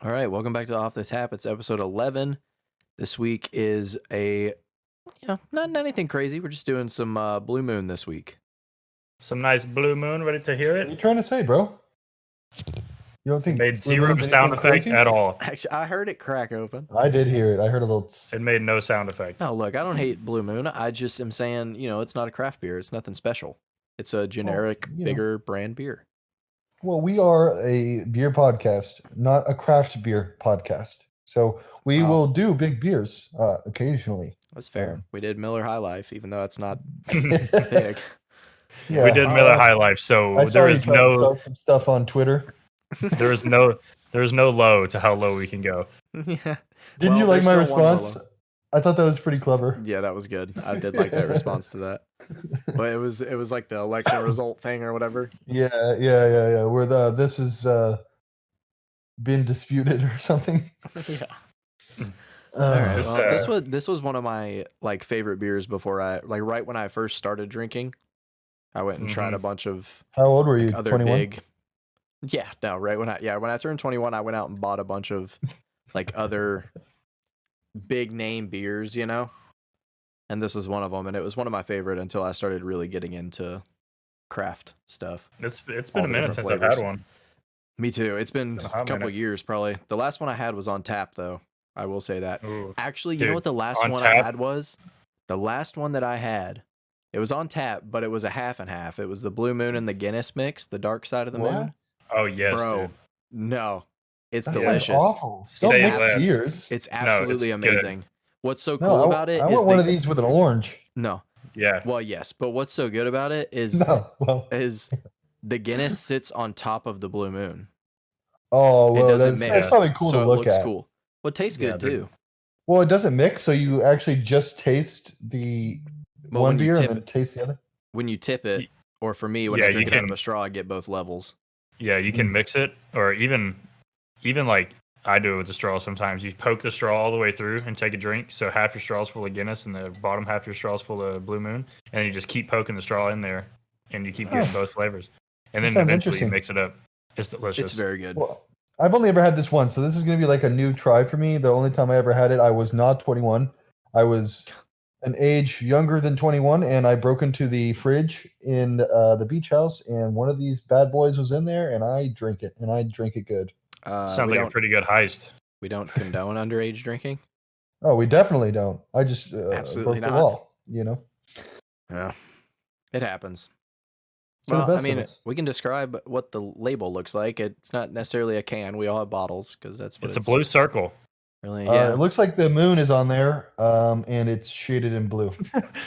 All right, welcome back to Off the Tap. It's episode 11. This week is not anything crazy. We're just doing some Blue Moon this week. Some nice Blue Moon. Ready to hear What are you it? trying to say, bro? You don't It think made Blue zero Moon's sound anything effect crazy? at all. Actually, I heard it crack open. I did hear it. I heard a little. It made no sound effect. No, look, I don't hate Blue Moon. I just am saying, it's not a craft beer. It's nothing special. It's a generic, bigger brand beer. Well, we are a beer podcast, not a craft beer podcast. So we will do big beers occasionally. That's fair. We did Miller High Life, even though it's not Yeah, big. We did Miller High Life, so I saw there you is trying to no start some stuff on Twitter. there's no low to how low we can go. Yeah. Didn't you like my response? I thought that was pretty clever. Yeah, that was good. I did like that response to that. But it was like the election result thing or whatever. Yeah. Where this is been disputed or something. Yeah. All right. This, Well, this was one of my favorite beers before right when I first started drinking. I went and tried a bunch of How old were you? other 21? big. Yeah, no, right when I turned 21, I went out and bought a bunch of other big name beers, and this was one of them, and it was one of my favorite until I started really getting into craft stuff. It's been All a the minute different since flavors. I've had one. Me too. It's been a couple minute. years probably. The last one I had was on tap though. I will say that. Ooh. Actually, you Dude, know what the last on one I tap? had was? The last one that I had, it was on tap, but it was a half and half. It was the Blue Moon and the Guinness mix, the dark side of the moon. Oh yes, Bro, dude. no. It's That sounds delicious. awful. Say Don't it mix less. beers. It's absolutely it's good. amazing. What's so No, cool about it I is want one of these with an orange. No. Yeah. Well, yes, but what's so good about it is No, well, is the Guinness sits on top of the Blue Moon. oh It well, doesn't that's mix, probably cool so to it look looks at. cool. Well, it tastes Yeah, good dude. too. Well, it doesn't mix, so you actually just taste the Well, one when you beer and tip then it- taste the other. When you tip it, or for me, when Yeah, I you drink it out of can- a straw, I get both levels. Yeah, you can mix it, or even like I do it with the straw sometimes. You poke the straw all the way through and take a drink. So half your straw's full of Guinness and the bottom half of your straw's full of Blue Moon. And then you just keep poking the straw in there and you keep getting both flavors. And That then sounds eventually you interesting. mix it up. It's delicious. It's very good. Well, I've only ever had this one, so this is going to be like a new try for me. The only time I ever had it, I was not 21. I was an age younger than 21, and I broke into the fridge in the beach house, and one of these bad boys was in there, and I drank it, and I drank it good. Sounds we like a don't pretty good heist. we don't condone underage drinking. Oh, we definitely don't. I just Absolutely broke not. the law, you know? Yeah, it happens. For the Well, I best of mean, us. we can describe what the label looks like. It's not necessarily a can. We all have bottles because that's what It's a blue circle. Really, yeah. It looks like the moon is on there, and it's shaded in blue.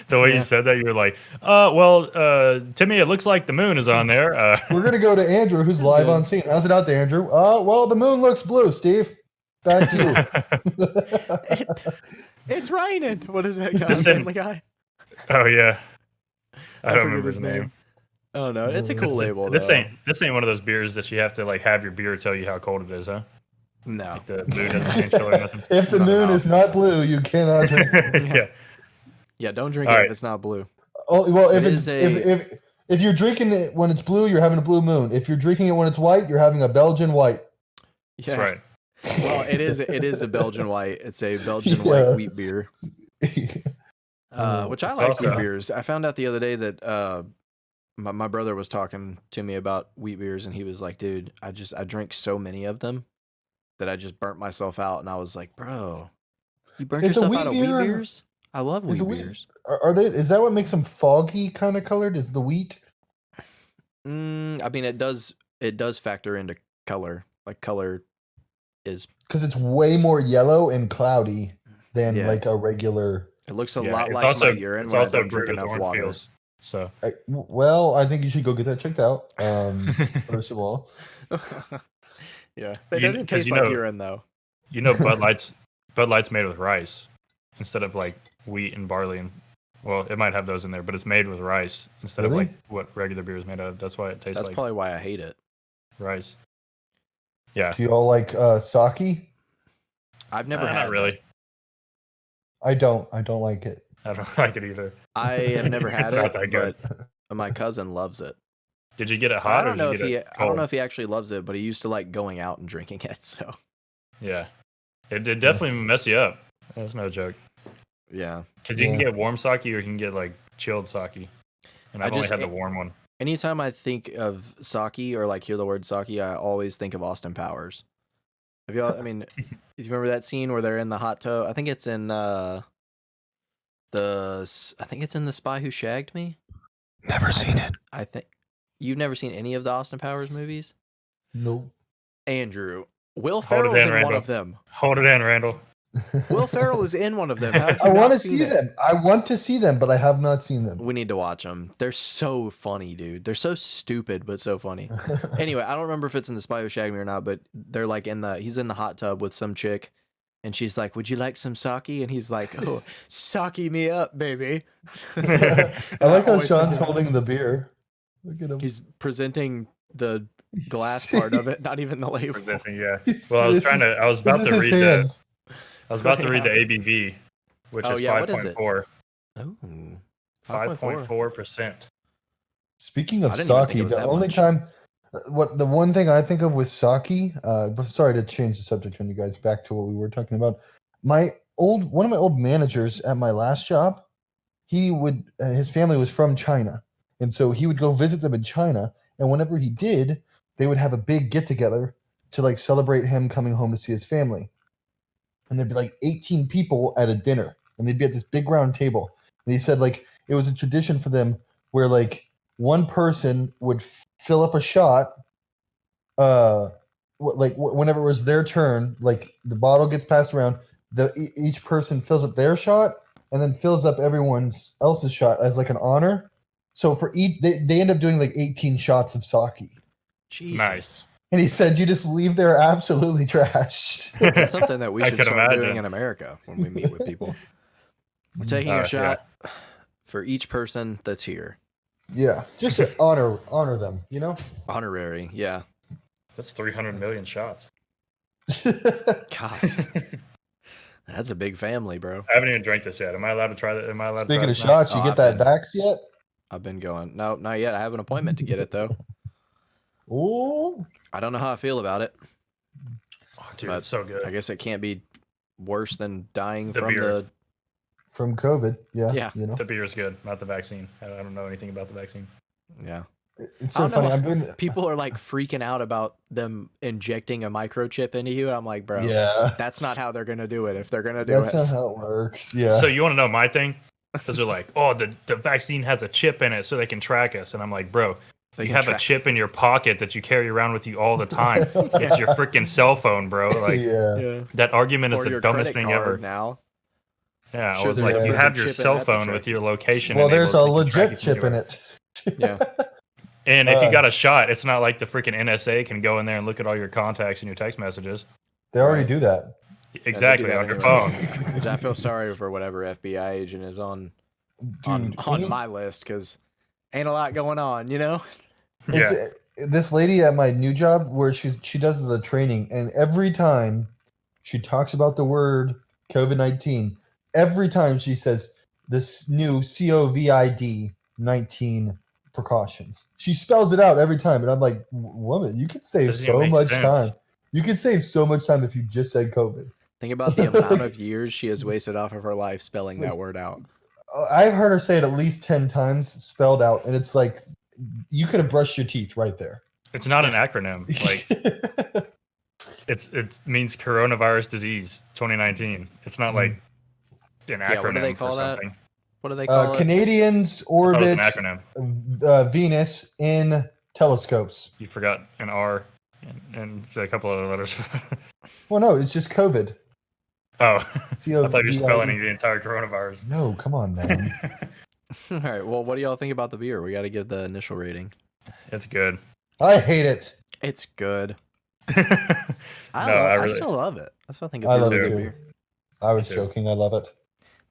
The way Yeah. you said that, you were like, to me, it looks like the moon is on there. We're gonna go to Andrew, who's live on scene. How's it out there, Andrew? Well, the moon looks blue. Steve, back to you. It's raining. What is that guy? This in- Family Guy? Oh, yeah. I I don't forget remember his his name. I don't know. It's a cool label. This though. ain't one of those beers that you have to like have your beer tell you how cold it is, huh? No. Like the moon doesn't change color or nothing. If the Not at moon all. is not blue, you cannot drink it. Yeah. Yeah, don't drink All it right. if it's not blue. Oh, well, if It it's is a- if you're drinking it when it's blue, you're having a blue moon. If you're drinking it when it's white, you're having a Belgian white. Yeah. That's right. Well, it is a Belgian white. It's a Belgian Yeah. white wheat beer. Which I It's like also- wheat beers. I found out the other day that my brother was talking to me about wheat beers, and he was like, "Dude, I drank so many of them that I just burnt myself out." And I was like, "Bro, you burnt Is a yourself wheat out of beer- wheat beers? I love Is wheat a wheat- beers." Are they? Is that what makes them foggy kind of colored? Is the wheat? I mean, it does factor into color. Like color is Because it's way more yellow and cloudy than Yeah. like a regular. it looks a Yeah, lot it's like also my urine it's when I also don't drink brewed with enough orange water. peels. So Well, I think you should go get that checked out. First of all, Yeah, it You- doesn't 'cause taste you like know- urine though. Bud Light's made with rice instead of like wheat and barley and well, it might have those in there, but it's made with rice instead of Really? like what regular beer is made of. That's why it tastes That's like probably why I hate it. rice. Yeah. do you all like sake? I've never had Not that. really. I don't. I don't like it. I don't like it either. I have never had It's it, not that good. but my cousin loves it. Did you get it I hot or don't know did if you he get it I don't cold? know if he actually loves it, but he used to like going out and drinking it. So Yeah, it definitely mess you up. That's no joke. Yeah. Because you can Yeah. get warm sake or you can get like chilled sake, and I've only had the warm one. Anytime I think of sake or like hear the word sake, I always think of Austin Powers. Have y'all? I mean, if you remember that scene where they're in the hot tub, I think it's in I think it's in The Spy Who Shagged Me. Never seen it. I think you've never seen any of the Austin Powers movies. Nope. Andrew, Will Hold it Ferrell's in, in one Randall. of them. Hold it in, Randall. Will Ferrell is in one of them. How have you I not want to seen see it? them. I want to see them, but I have not seen them. We need to watch them. They're so funny, dude. They're so stupid, but so funny. Anyway, I don't remember if it's in The Spy Who Shagged Me or not, but they're like he's in the hot tub with some chick, and she's like, "Would you like some sake?" And he's like, "Oh, sake me up, baby." I like how always Sean's think of- holding the beer. Look at him. He's presenting the glass part of it, not even the label. Presenting, yeah. He's- Well, I was this is- about this to is his read hand. I was about to read the ABV, which Oh, is yeah, what is it? 5.4. Oh, 5.4%. Speaking of I didn't even think sake, it was the that only much. time, the one thing I think of with sake, but sorry to change the subject on you guys back to what we were talking about. One of my old managers at my last job, his family was from China, and so he would go visit them in China, and whenever he did, they would have a big get together to like celebrate him coming home to see his family. And there'd be like 18 people at a dinner, and they'd be at this big round table. And he said like it was a tradition for them where like one person would fill up a shot, whenever it was their turn, like the bottle gets passed around, each person fills up their shot and then fills up everyone else's shot as like an honor. So for each, they end up doing like 18 shots of sake. Jesus. Nice. And he said you just leave there absolutely trashed. That's something that we I should could start doing imagine. in America when we meet with people. We're taking Yeah. a shot for each person that's here. Yeah, just to honor them, you know. Honorary, yeah. That's 300 million shots. God, that's a big family, bro. I haven't even drank this yet. Am I allowed to try that? Am I allowed Speaking to try of this now? shots, you Oh, get I've that been- vax yet? I've been going. No, not yet. I have an appointment to get it though. Oh, I don't know how I feel about it. Oh, dude, But it's so good. I guess it can't be worse than dying The from beer. the. from COVID, yeah, Yeah. you know. The beer is good, not the vaccine. I don't know anything about the vaccine. Yeah. It's I so don't funny. know. I'm doing People are like freaking out about them injecting a microchip into you. I'm like, bro, yeah. that's not how they're gonna do it. If they're gonna do That's it, not how it works. Yeah. So you want to know my thing? Because they're like, oh, the vaccine has a chip in it so they can track us. And I'm like, bro, they you can have a track- chip in your pocket that you carry around with you all the time. It's your freaking cell phone, bro. Like yeah. Yeah. that argument is Or the your dumbest credit thing card ever. now. Yeah, I Sure, was there's like, a you freaking have your chip in cell that to phone track with you. your location. Well, there's a enabled, so they can track legit you chip from in anywhere. it. Yeah. And if you Uh, got a shot, it's not like the freaking NSA can go in there and look at all your contacts and your text messages. They already Right. do that. Exactly, that on your anyway. phone. Which I feel sorry for whatever FBI agent is on Dude, on my list because ain't a lot going on, you know. Yeah. This lady at my new job where she does the training, and every time she talks about the word COVID-19, every time she says this new COVID 19 precautions. She spells it out every time, and I'm like, woman, you could save Doesn't even so make much sense. time. You could save so much time if you just said COVID. Think about the amount of years she has wasted off of her life spelling that word out. I've heard her say it at least 10 times spelled out, and it's like you could have brushed your teeth right there. It's not an acronym. Like it means coronavirus disease 2019. It's not like an acronym what do they for call that? something. What do they call it? Canadians Oh, it's orbit an acronym. Venus in telescopes. You forgot an R and it's a couple other letters. Well, no, it's just COVID. Oh, I thought you were COVID. spelling the entire coronavirus. No, come on, man. All right. Well, what do y'all think about the beer? We got to give the initial rating. It's good. I hate it. It's good. No, I still love it. I still think it's I a love really it good too. beer. I was too. joking. I love it.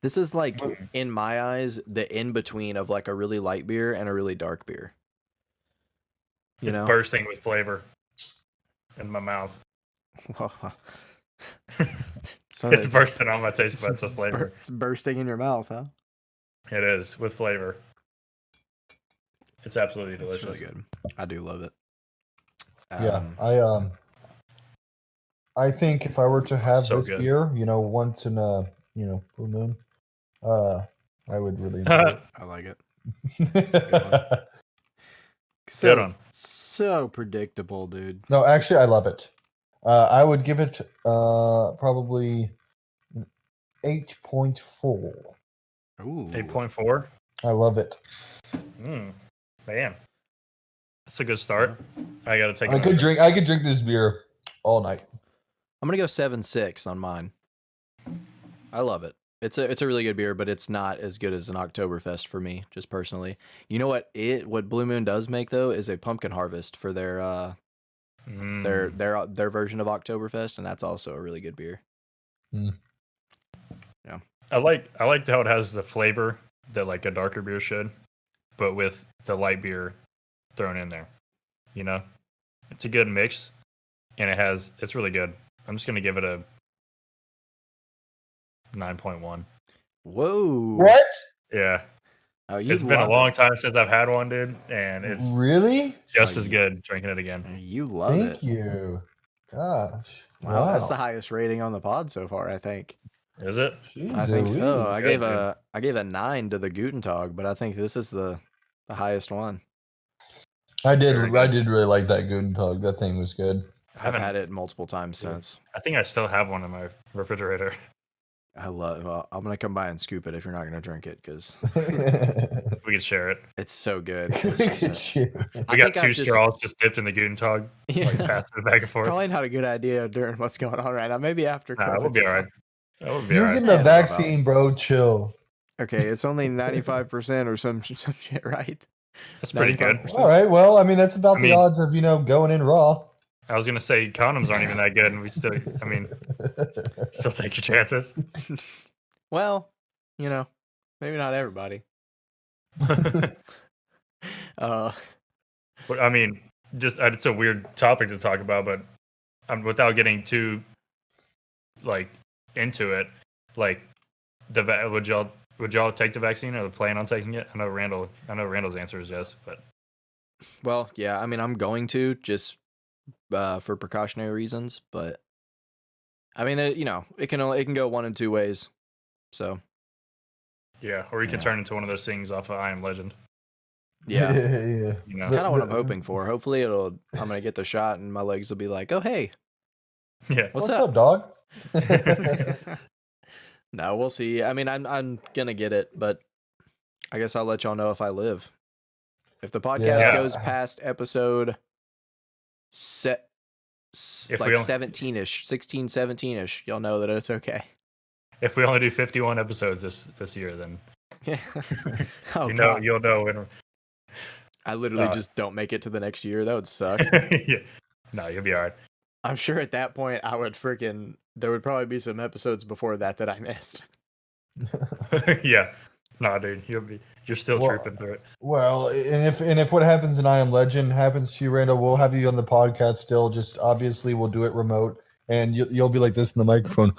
This is like, in my eyes, the in between of like a really light beer and a really dark beer. You It's know, bursting with flavor in my mouth. so It's bursting on my taste buds with flavor. It's bursting in your mouth, huh? It is with flavor. It's absolutely It's delicious. really good. I do love it. Yeah, I think if I were to have So this good. beer, once in a blue moon, I would really enjoy I like it. it. So, one. so predictable, dude. No, actually, I love it. I would give it probably an 8.4. Ooh. 8.4. I love it. Man, that's a good start. I gotta take. I could drink this beer all night. I'm gonna go 7.6 on mine. I love it. It's a really good beer, but it's not as good as an Oktoberfest for me, just personally. You know what Blue Moon does make though is a pumpkin harvest for their version of Oktoberfest, and that's also a really good beer. Mm. Yeah, I like how it has the flavor that like a darker beer should, but with the light beer thrown in there. It's a good mix, and it's really good. I'm just gonna give it a 9.1. Whoa! What? Yeah. Oh, It's been a long time since I've had one, dude, and it's really just as good drinking it again. You love it. Thank you. Gosh. Wow, that's the highest rating on the pod so far, I think. Is it? Jeez, I think so. I Good, gave a 9 to the Guten Tag, but I think this is the highest one. I did really like that Guten Tag. That thing was good. I've had it multiple times since. I think I still have one in my refrigerator. Well, I'm gonna come by and scoop it if you're not gonna drink it, because We can share it. it's so good. It's just We got two straws just dipped in the Guten Tag, like passing it back and forth. Probably not a good idea during what's going on right now. Maybe after. Nah, we'll be all right. We'll be You're all right. getting the vaccine, bro. Chill. Okay, it's only 95% or some shit, right? That's pretty good. 95%. All right. Well, I mean, that's about the odds of going in raw. I was gonna say condoms aren't even that good, and we still, still take your chances. Well, maybe not everybody. But it's a weird topic to talk about, but without getting too into it, would y'all take the vaccine or plan on taking it? I know Randall's answer is yes, but well, yeah, I mean, I'm going to just for precautionary reasons, but I mean, it can go one in two ways. So yeah, or you can turn into one of those things off of I Am Legend. Yeah, yeah. Kind of what I'm hoping for. Hopefully, I'm gonna get the shot and my legs will be like, oh hey, yeah, what's up, dog? No, we'll see. I mean, I'm gonna get it, but I guess I'll let y'all know if I live. If the podcast goes past episode 17-ish, 16, 17-ish, y'all know that it's okay. If we only do 51 episodes this year, then God. you'll know when. I literally just don't make it to the next year. That would suck. Yeah. No, you'll be all right. I'm sure at that point there would probably be some episodes before that I missed. Yeah. Nah, dude, you're still trooping through it. Well, and if what happens in I Am Legend happens to you, Randall, we'll have you on the podcast still. Just obviously we'll do it remote, and you'll be like this in the microphone.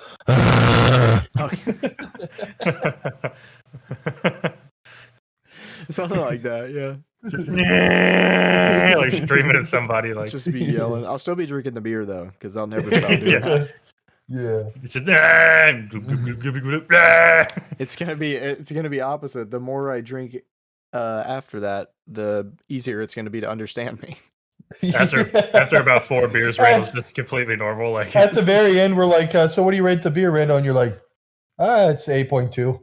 Something like that, yeah. Like screaming at somebody, like just be yelling. I'll still be drinking the beer though, because I'll never stop doing that. Yeah. It's gonna be opposite. The more I drink after that, the easier it's gonna be to understand me. After about 4 beers, Randall's just completely normal. Like at the very end, we're like, so what do you rate the beer, Randall? And you're like, it's 8.2.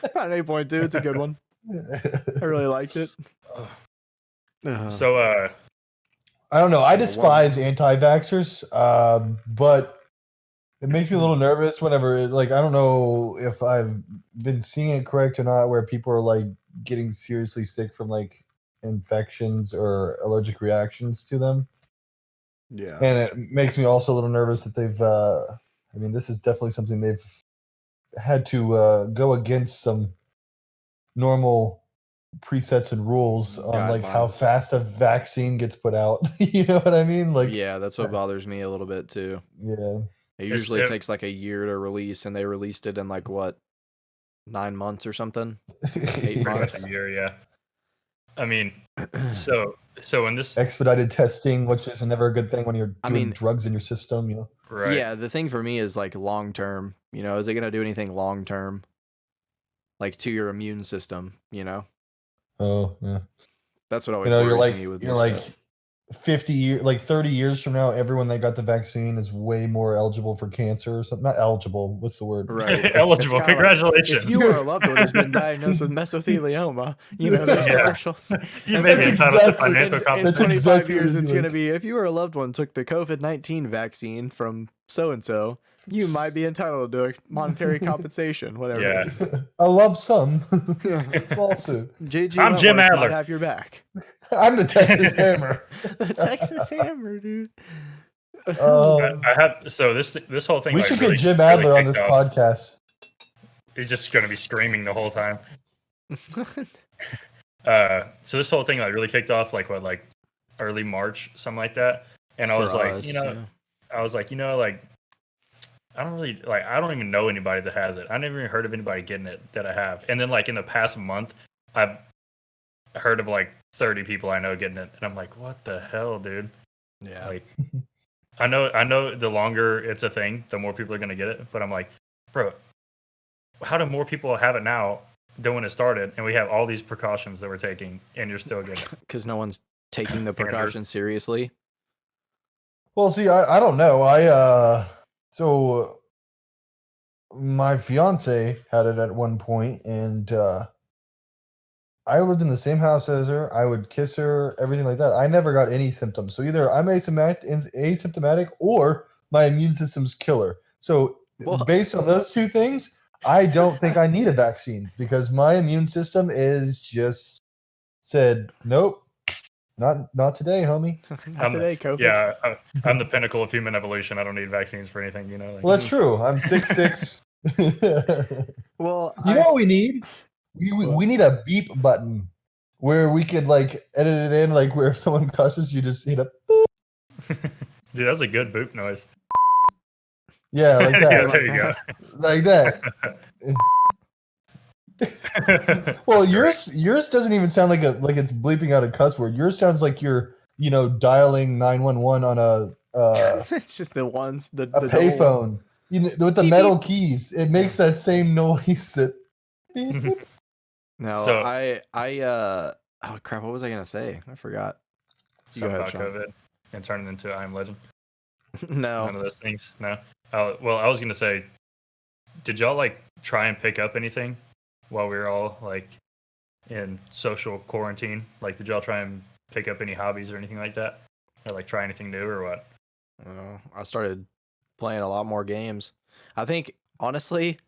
About an 8.2. It's a good one. I really liked it. So I don't know. I despise anti-vaxxers, but it makes me a little nervous whenever, I don't know if I've been seeing it correct or not, where people are getting seriously sick from infections or allergic reactions to them. Yeah, and it makes me also a little nervous that they've. This is definitely something they've had to go against some normal presets and rules on how fast a vaccine gets put out. You know what I mean? Yeah, that's what bothers me a little bit too. Yeah. It usually takes a year to release, and they released it in 9 months or something? 8 months? A year, yeah. I mean, so So in this, expedited testing, which is never a good thing when you're I doing mean- drugs in your system. You know. right? Yeah, the thing for me is like long term. You know, is it gonna do anything long term, like to your immune system? You know, Oh yeah. that's what You always know, worries me with you're this like stuff. 50 years, like 30 years from now, everyone that got the vaccine is way more eligible for cancer or something. Not eligible. What's the word? Right. Eligible. It's kinda like, Congratulations. if you or a loved one has been diagnosed with mesothelioma, you know, there's Yeah. commercials. You And may so be That's entitled to exactly- financial in compensation. That's 25 exactly years, what it's you going to like. be if you or a loved one took the COVID-19 vaccine from so-and-so, you might be entitled to a monetary compensation, whatever Yeah. it is. A lump sum lawsuit. JG I'm Jim Wentworth Adler. might have your back. I'm the Texas Hammer. The Texas Hammer, dude. I have so this whole thing. We like, should really, get Jim really Adler on kicked this off. podcast. He's just going to be screaming the whole time. So this whole thing like really kicked off like early March, something like that. And I was For like, us, you know, yeah. I was like, you know, like I don't even know anybody that has it. I never even heard of anybody getting it that I have. And then like in the past month, I've heard of like 30 people I know getting it, and I'm like, what the hell, dude? Yeah. Like, I know the longer it's a thing, the more people are gonna get it. But I'm like, bro, how do more people have it now than when it started? And we have all these precautions that we're taking, and you're still getting it. Because no one's taking the precautions seriously. Well, see, I don't know. So my fiance had it at one point, and I lived in the same house as her. I would kiss her, everything like that. I never got any symptoms. So either I'm asymptomatic or my immune system's killer. So Well- based on those two things, I don't think I need a vaccine because my immune system is just said, nope, not today, homie. Not today, COVID. Yeah, I'm the pinnacle of human evolution. I don't need vaccines for anything, you know. Like, Well, that's true. I'm 6'6". Well, You know what we need? We need a beep button where we could like edit it in, like where if someone cusses, you just hit a dude, that's a good boop noise. yeah, like Yeah, that, there you go. like that. Well, yours doesn't even sound like it's bleeping out a cuss word. Yours sounds like you're dialing 911 on a it's just the ones, the a double ones. payphone. With the Beep, metal keys, it makes that same noise that. beep, beep. No, So- oh crap, what was I gonna say? I forgot. You go Something ahead, about Sean. COVID and turning into I Am Legend. No. None of those things. No. Well, I was gonna say, did y'all like try and pick up anything while we were all like in social quarantine? Like, did y'all try and pick up any hobbies or anything like that, or like try anything new or what? I started playing a lot more games. I think honestly,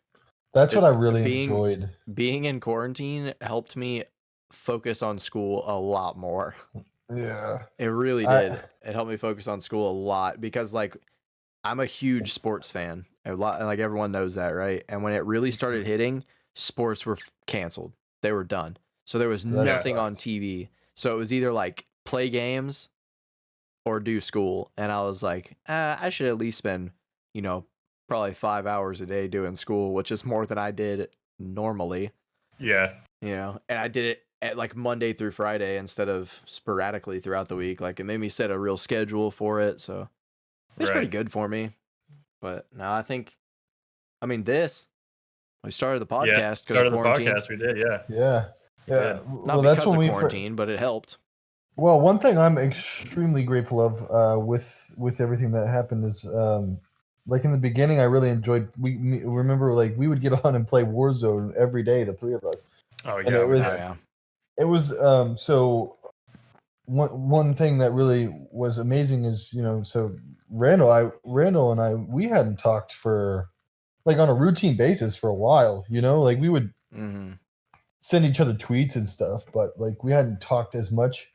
That's what I really being- enjoyed. being in quarantine helped me focus on school a lot more. Yeah. It really I- did. It helped me focus on school a lot because like I'm a huge sports fan. A lot, like everyone knows that, right? And when it really started hitting, sports were canceled. They were done. So there was So that nothing on sucks. TV. So it was either like play games or do school. And I was like, I should at least spend, probably 5 hours a day doing school, which is more than I did normally. Yeah. And I did it at like Monday through Friday instead of sporadically throughout the week. Like it made me set a real schedule for it. So it's pretty Right. good for me. But now I think, we started the Yeah. podcast because Started of the quarantine. podcast. We did. Yeah. Yeah. Yeah. Not Well, because that's when of we. quarantine, but it helped. Well, one thing I'm extremely grateful of with everything that happened is like in the beginning, I really enjoyed. Remember like we would get on and play Warzone every day, the three of us. Oh And yeah. it was- Oh, yeah. It was so one thing that really was amazing is so Randall and I we hadn't talked for like on a routine basis for a while. Like we would Mm-hmm. send each other tweets and stuff, but like we hadn't talked as much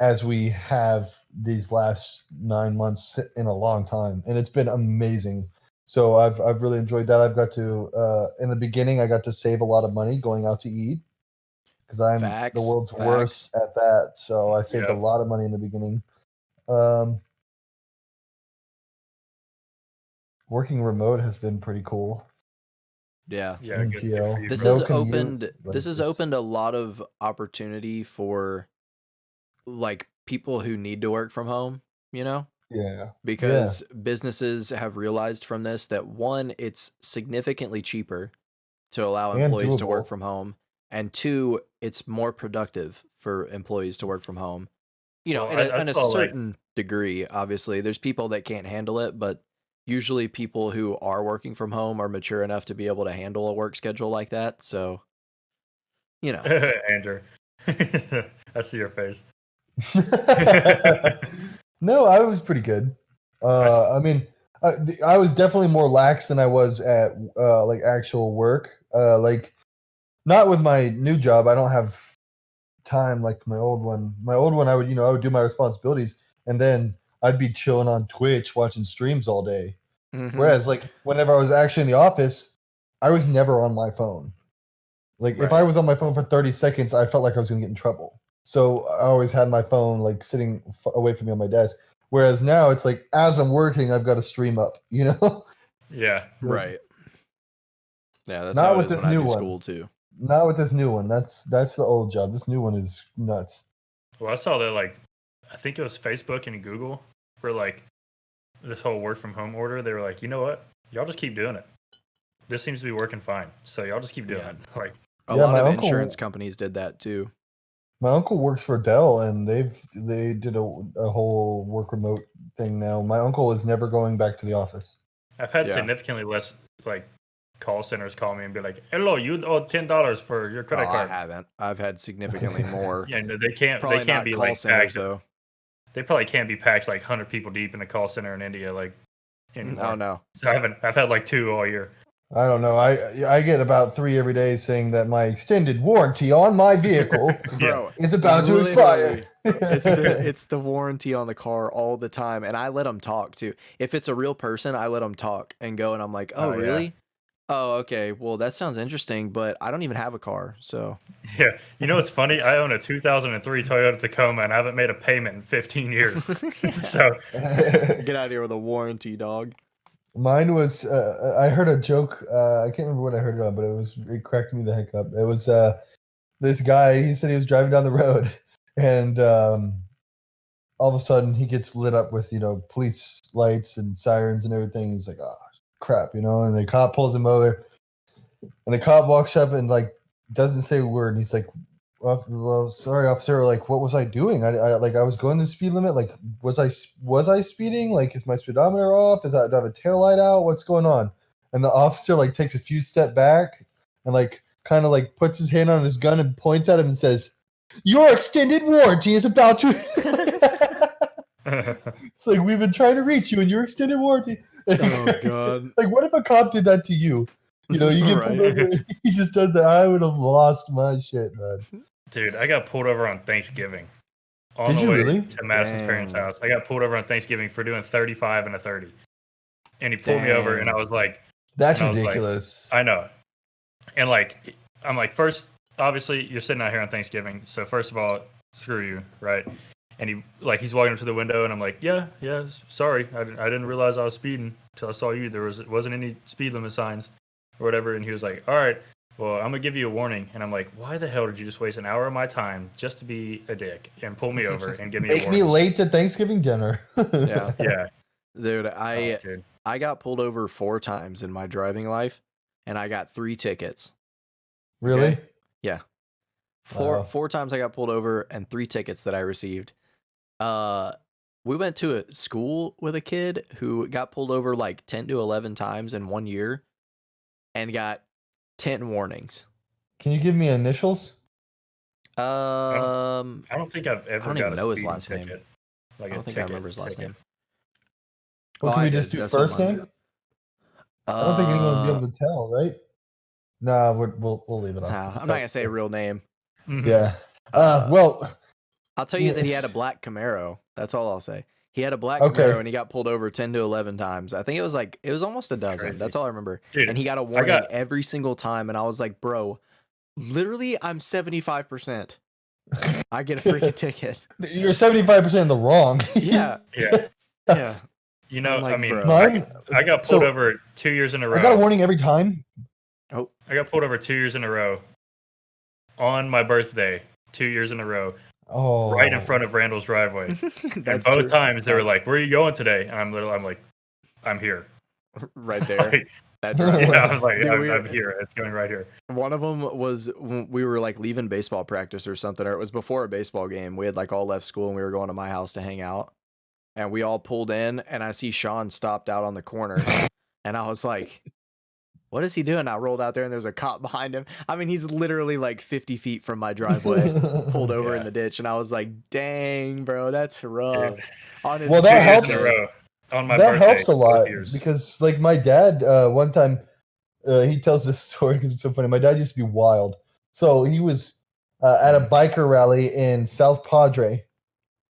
as we have these last 9 months in a long time, and it's been amazing. So I've really enjoyed that. I've got to in the beginning I got to save a lot of money going out to eat because I'm Facts, the world's facts. worst at that. So I saved Yeah. a lot of money in the beginning. Working remote has been pretty cool. Yeah. Yeah. Good, NPL. for you, This bro. has No commute, opened like, this has it's- opened a lot of opportunity for like people who need to work from home, you know? Yeah. Because businesses have realized from this that one, it's significantly cheaper to allow And employees to work doable. from home, and two, it's more productive for employees to work from home. You know, Well, I in a saw like certain degree, obviously, there's people that can't handle it, but usually people who are working from home are mature enough to be able to handle a work schedule like that. So, you know, Andrew. I see your face. No, I was pretty good. I mean, I was definitely more lax than I was at like actual work. Like not with my new job. I don't have time like my old one. My old one, I would I would do my responsibilities, and then I'd be chilling on Twitch watching streams all day. mhm. Whereas like whenever I was actually in the office, I was never on my phone. Like if I Right. was on my phone for 30 seconds, I felt like I was gonna get in trouble. So I always had my phone like sitting away from me on my desk. Whereas now it's like as I'm working, I've got to stream up. Yeah. Right. Yeah, that's Not how it with is this when I new do one. school too. Not with this new one. That's the old job. This new one is nuts. Well, I saw that like I think it was Facebook and Google for like this whole work from home order. They were like, you know what? Y'all just keep doing it. This seems to be working fine. So y'all just keep doing Yeah. it. Like A Yeah, lot my of uncle- insurance companies did that too. My uncle works for Dell, and they did a whole work remote thing now. My uncle is never going back to the office. I've had Yeah. significantly less like call centers call me and be like, "Hello, you owe $10 for your Oh, credit I card." haven't. I've had significantly more. Yeah, no, they can't. Probably They can't not be call like centers packed. though. They probably can't be packed like 100 people deep in a call center in India like anymore. Oh no. So I've had like 2 all year. I don't know. I get about 3 every day saying that my extended warranty on my vehicle Bro, is about to expire. it's the warranty on the car all the time, and I let them talk too. If it's a real person, I let them talk and go, and I'm like, oh Oh, yeah. really? Oh, okay. Well, that sounds interesting, but I don't even have a car, so Yeah, you know what's funny? I own a 2003 Toyota Tacoma and I haven't made a payment in 15 years. So get out of here with a warranty, dog. Mine was I heard a joke. I can't remember what I heard it on, but it cracked me the heck up. It was this guy. He said he was driving down the road, and all of a sudden he gets lit up with police lights and sirens and everything. He's like, oh crap, and the cop pulls him over, and the cop walks up and like doesn't say a word. And he's like, well, sorry, officer. Like, what was I doing? I was going the speed limit. Like, was I speeding? Like, is my speedometer off? Do I have a tail light out? What's going on? And the officer like takes a few step back and like kind of like puts his hand on his gun and points at him and says, "Your extended warranty is about to." It's like, we've been trying to reach you, and your extended warranty. Oh god. Like, what if a cop did that to you? You get Right. pulled over. He just does that. I would have lost my shit, man. dude, I got pulled over on Thanksgiving. On Did the you way really? to Madison's parents' Dang. house. I got pulled over on Thanksgiving for doing 35 and a 30. And he pulled me over and I Dang. was like, That's And I was like, ridiculous. I know. And like, I'm like, first, obviously, you're sitting out here on Thanksgiving. So first of all, screw you, right? And he's walking up to the window, and I'm like, yeah, sorry, I didn't realize I was speeding until I saw you. There wasn't any speed limit signs or whatever. And he was like, all right, well, I'm gonna give you a warning. And I'm like, why the hell did you just waste an hour of my time just to be a dick and pull me over and give me a Make me warning? late to Thanksgiving dinner. Yeah. Yeah, Dude, oh, dude. I got pulled over 4 times in my driving life, and I got 3 tickets. Really? Okay. Yeah. Wow. 4 times I got pulled over and 3 tickets that I received. We went to a school with a kid who got pulled over like 10 to 11 times in 1 year and got 10 warnings. Can you give me initials? I don't think I've ever don't got even a know his speeding last name. ticket. Like I a don't think I ticket, remember his last ticket. name. Well, Oh, can we I just did. do That's what first mine name? I don't think anyone would be able to tell, right? Nah, we'll leave it off. Nah, I'm not gonna say a real name. Mhm. Yeah. Uh, Well, I'll tell you Yeah. that he had a black Camaro. That's all I'll say. He had a black Okay. Camaro and he got pulled over 10 to 11 times. I think it was almost a dozen. crazy. That's all I remember. Dude, And he got a warning every single time. And I was like, bro, literally, I'm 75%. I get a freaking ticket. you're 75% in the wrong. Yeah. Yeah. Yeah. You know, I'm like, I mean, bro. Mine. I got pulled so, over 2 years in a row. I got a warning every time. Oh, I got pulled over 2 years in a row on my birthday. 2 years in a row Oh, right in front of Randall's driveway. And That's both true. times they were That's like, "Where are you going today?" And I'm like, "I'm here." right there. Like, That drive. yeah, I was like, Dude, I'm here. It's going right here. One of them was when we were like leaving baseball practice or something, or it was before a baseball game. We had like all left school and we were going to my house to hang out. And we all pulled in, and I see Sean stopped out on the corner. And I was like, what is he doing? I rolled out there, and there's a cop behind him. I mean, he's literally like 50 feet from my driveway, pulled over in the ditch. And I was like, dang, bro, that's rough. Dude. On his Well, that 2 years helps. in a row on my That birthday, helps a lot both years. because, like, my dad, one time, he tells this story because it's so funny. My dad used to be wild. So he was at a biker rally in South Padre,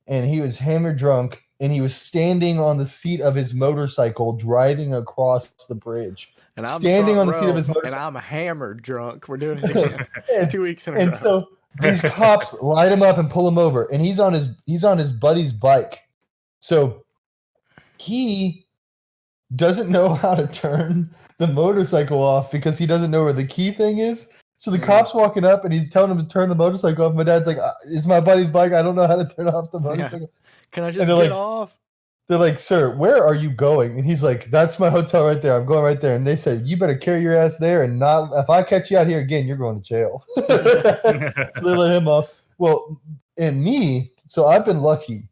and he was hammered drunk, and he was standing on the seat of his motorcycle driving across the bridge. and I'm standing front on the seat of row, his and motorcycle. I'm hammered drunk. We're doing it again. And, 2 weeks in a and row. so these cops light him up and pull him over, and he's on his buddy's bike. So he doesn't know how to turn the motorcycle off because he doesn't know where the key thing is. So the Mhm. cop's walking up and he's telling him to turn the motorcycle off. My dad's like, "It's my buddy's bike. I don't know how to turn off the motorcycle." Can I just they're get like- off? They're like, "Sir, where are you going?" And he's like, "That's my hotel right there. I'm going right there." And they said, "You better carry your ass there, and not if I catch you out here again, you're going to jail." So they let him off. Well, and me, so I've been lucky.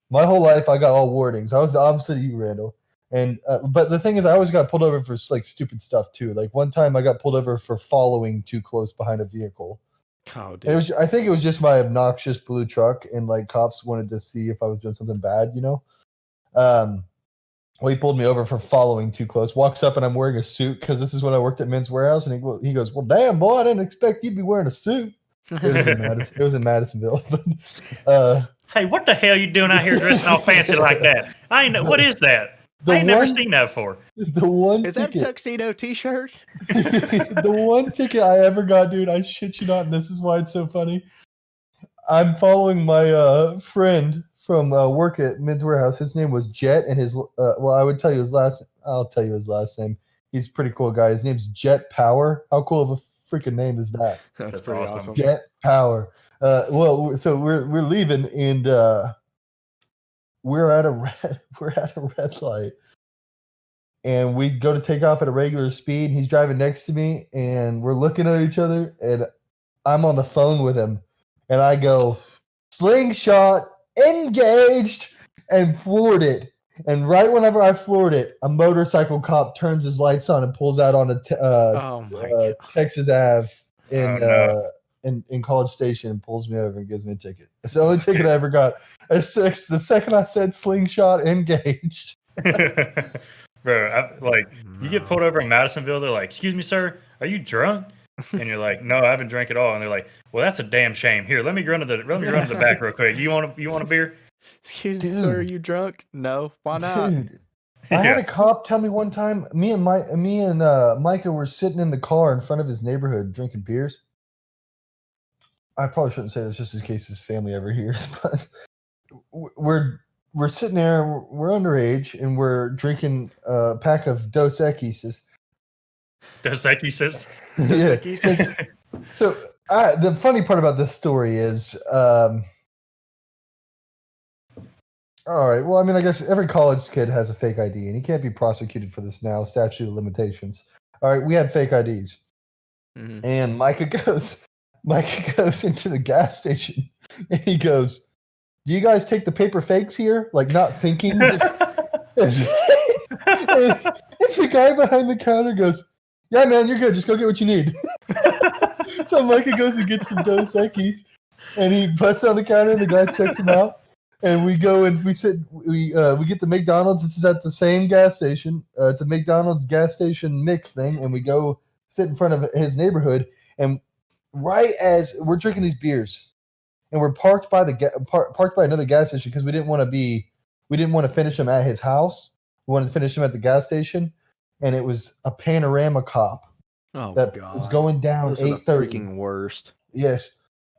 My whole life, I got all warnings. I was the opposite of you, Randall. And but the thing is, I always got pulled over for like stupid stuff too. Like one time, I got pulled over for following too close behind a vehicle. Oh, And dude. it was, I think it was just my obnoxious blue truck, and like cops wanted to see if I was doing something bad, you know. Well, he pulled me over for following too close. Walks up, and I'm wearing a suit because this is when I worked at Men's Warehouse. And he goes, "Well, damn, boy, I didn't expect you'd be wearing a suit." It was in Madisonville. But, Hey, what the hell you doing out here dressing all fancy like that? I ain't know what is that? I ain't never seen that before. the one Is that a ticket, tuxedo t-shirt? the one ticket I ever got, dude, I shit you not, and this is why it's so funny. I'm following my friend from work at Men's Warehouse. His name was Jet, and his well, I would tell you his last. I'll tell you his last name. He's a pretty cool guy. His name's Jet Power. How cool of a freaking name is that? That's That's pretty awesome. awesome. Jet Power. Well, so we're leaving, and we're at a red light, and we go to take off at a regular speed. He's driving next to me, and we're looking at each other, and I'm on the phone with him, and I go, "Slingshot engaged," and floored it. And right whenever I floored it, a motorcycle cop turns his lights on and pulls out on a Oh my god. Texas Ave in Oh, no. in College Station and pulls me over and gives me a ticket. It's the only ticket I ever got. The second I said slingshot engaged. Bro, you get pulled over in Madisonville, they're like, "Excuse me, sir, are you drunk?" And you're like, "No, I haven't drank at all." And they're like, "Well, that's a damn shame. Here, let me run to the back real quick. You want a beer?" Excuse me, sir, are Dude. you drunk? No. Why not? Dude, I had Yeah. a cop tell me one time. Me and Micah were sitting in the car in front of his neighborhood drinking beers. I probably shouldn't say this just in case his family ever hears, but we're sitting there. We're underage and we're drinking a pack of Dos Equis. Dos Equis. Yeah. Equis. So the funny part about this story is, all right. Well, I mean, I guess every college kid has a fake ID, and he can't be prosecuted for this now. Statute of limitations. All right, we had fake IDs, Mhm. and Micah goes into the gas station, and he goes, "Do you guys take the paper fakes here?" Like not thinking. and the guy behind the counter goes, "Yeah, man, you're good. Just go get what you need." So Micah goes and gets some Dos Equis, and he puts it on the counter, and the guy checks him out. And we go and we get the McDonald's. This is at the same gas station. It's a McDonald's gas station mix thing, and we go sit in front of his neighborhood. And right as we're drinking these beers, and we're parked by parked by another gas station because we didn't want to finish them at his house. We wanted to finish them at the gas station, and it was a Panorama cop Oh that god. was going down Those are the 8:30. freaking worst. Yes.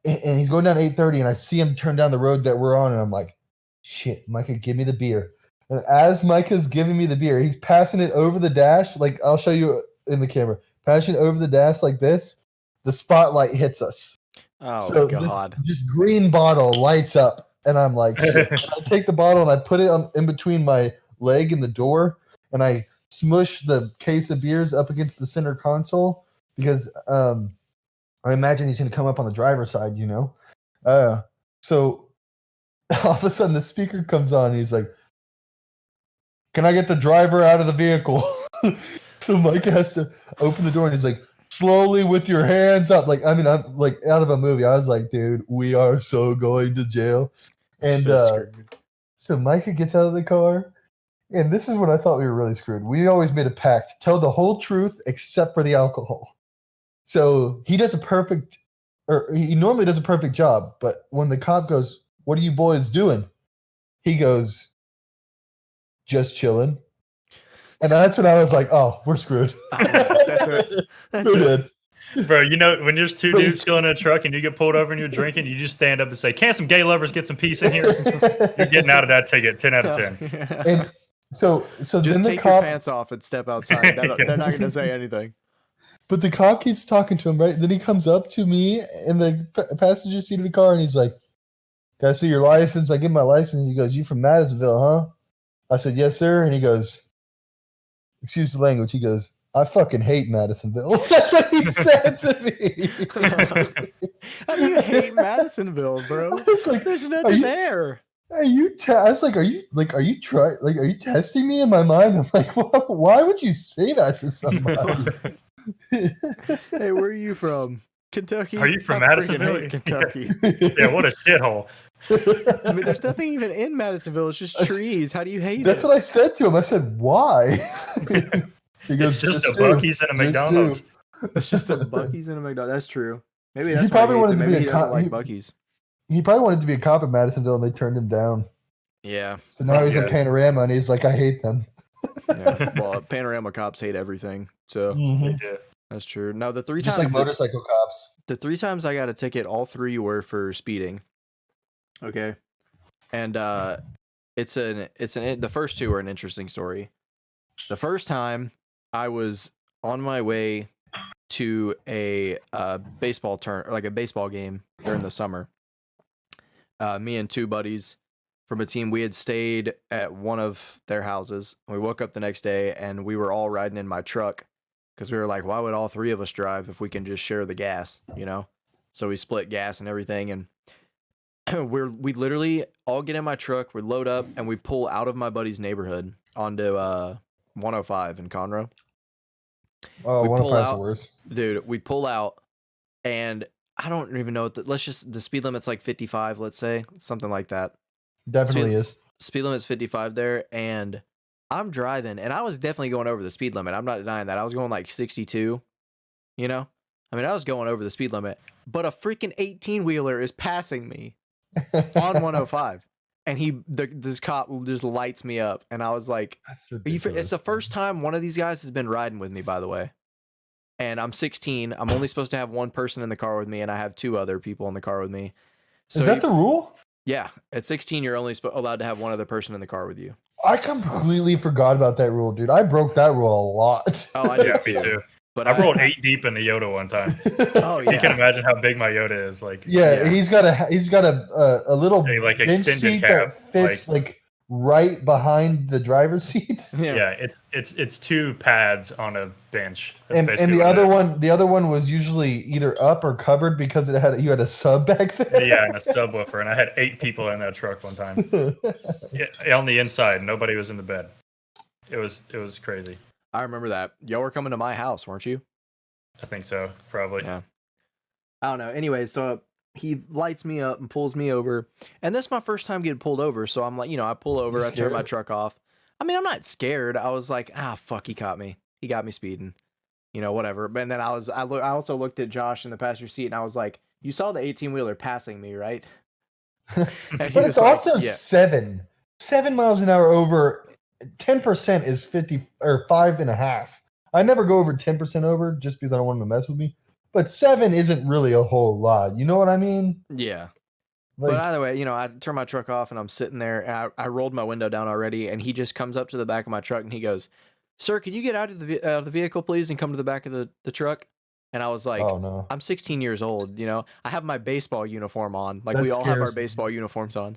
And he's going down 8:30, and I see him turn down the road that we're on, and I'm like, shit, Micah, give me the beer. And as Micah's giving me the beer, he's passing it over the dash. Like, I'll show you in the camera. Passing it over the dash like this. The spotlight hits us. Oh So God. this green bottle lights up, and I'm like, shit. And I take the bottle and I put it in between my leg and the door, and I smush the case of beers up against the center console because I imagine he's going to come up on the driver's side, you know. So all of a sudden the speaker comes on. And he's like, "Can I get the driver out of the vehicle?" So Mike has to open the door, and he's like, "Slowly with your hands up." Like, I mean, I'm like out of a movie. I was like, dude, we are so going to jail. And so Micah gets out of the car, and this is when I thought we were really screwed. We always made a pact: tell the whole truth except for the alcohol. So he normally does a perfect job, but when the cop goes, "What are you boys doing?" He goes, "Just chilling." And that's when I was like, "Oh, we're screwed." That's it. That's We're it. good. Bro, you know, when there's two dudes chilling in a truck and you get pulled over and you're drinking, you just stand up and say, "Can't some gay lovers get some peace in here?" You're getting out of that ticket, 10 out of 10. And so Just then the take your cop, pants off and step outside. They're not going to say anything. but the cop keeps talking to him, right? Then he comes up to me in the passenger seat of the car, and he's like, "Can I see your license?" I give him my license. He goes, "You from Madisonville, huh?" I said, "Yes, sir." And he goes, excuse the language. He goes, "I fucking hate Madisonville." That's what he said to me. How do you hate Madisonville, bro? I was like, There's nothing there. I was like, are you testing me in my mind? I'm like, why would you say that to somebody? Hey, where are you from? Kentucky? Are you from I freaking Madisonville? hate Kentucky. Yeah, what a shithole. I mean, there's nothing even in Madisonville. It's just trees. How do you hate That's it? what I said to him. I said, why? He goes, It's just a do. Buc-ee's and a Just McDonald's. do. It's just a Buc-ee's and a McDonald's. That's true. Maybe He that's probably why he hates wanted it. to be Maybe a he doesn't cop. like Buc-ee's. He probably wanted to be a cop in Madisonville, and they turned him down. Yeah. So now he's in Yeah. Panorama, and he's like, I hate them. Yeah. Well, Panorama cops hate everything. So They do. that's true. Now the three Just times like motorcycle cops. the 3 times I got a ticket, all 3 were for speeding. Okay. And the first 2 are an interesting story. The first time I was on my way to a baseball game during the summer. Me and 2 buddies from a team, we had stayed at one of their houses. We woke up the next day and we were all riding in my truck because we were like, why would all 3 of us drive if we can just share the gas, you know? So we split gas and everything, and we literally all get in my truck, we load up, and we pull out of my buddy's neighborhood onto 105 in Conroe. Oh, We one of pull five's out- worse. Dude, we pull out, and I don't even know the speed limit's like 55, let's say, something like that. Definitely is. Speed limit's 55 there, and I'm driving, and I was definitely going over the speed limit. I'm not denying that. I was going like 62, you know? I mean, I was going over the speed limit, but a freaking 18-wheeler is passing me on 105, and this cop just lights me up, and I was like, That's it's the first time one of these guys has been riding with me, by the way. And I'm 16. I'm only supposed to have one person in the car with me, and I have 2 other people in the car with me. So Is that the rule? yeah, at 16, you're only allowed to have one other person in the car with you. I completely forgot about that rule, dude. I broke that rule a lot. Oh, I did Yeah, too. me too. But I rolled 8 deep in the Yoda one time. Oh You can yeah, imagine how big my Yoda is. Like, Yeah, he's got a little A, like, bench extended seat cab, that fits like right behind the driver's seat. yeah, it's 2 pads on a bench. That's And basically the what other one was usually either up or covered because you had a sub back there. Yeah, and a subwoofer, and I had 8 people in that truck one time. Yeah, on the inside, nobody was in the bed. It was crazy. I remember that. Y'all were coming to my house, weren't you? I think so, probably. Yeah. I don't know. Anyway, so he lights me up and pulls me over, and this is my first time getting pulled over. So I'm like, I pull over, I turn my truck off. I mean, I'm not scared. I was like, fuck, he caught me. He got me speeding. Whatever. But then I also looked at Josh in the passenger seat, and I was like, you saw the 18-wheeler passing me, right? But it's also 7 miles an hour over. 10% is 50 or 5.5. I never go over 10% over just because I don't want him to mess with me. But 7 isn't really a whole lot. You know what I mean? Yeah. Like, But either way, I turn my truck off and I'm sitting there, and I rolled my window down already, and he just comes up to the back of my truck and he goes, "Sir, can you get out of the vehicle, please, and come to the back of the truck?" And I was like, Oh no. I'm 16 years old, you know. I have my baseball uniform on. Like That we all have our scares me. baseball uniforms on.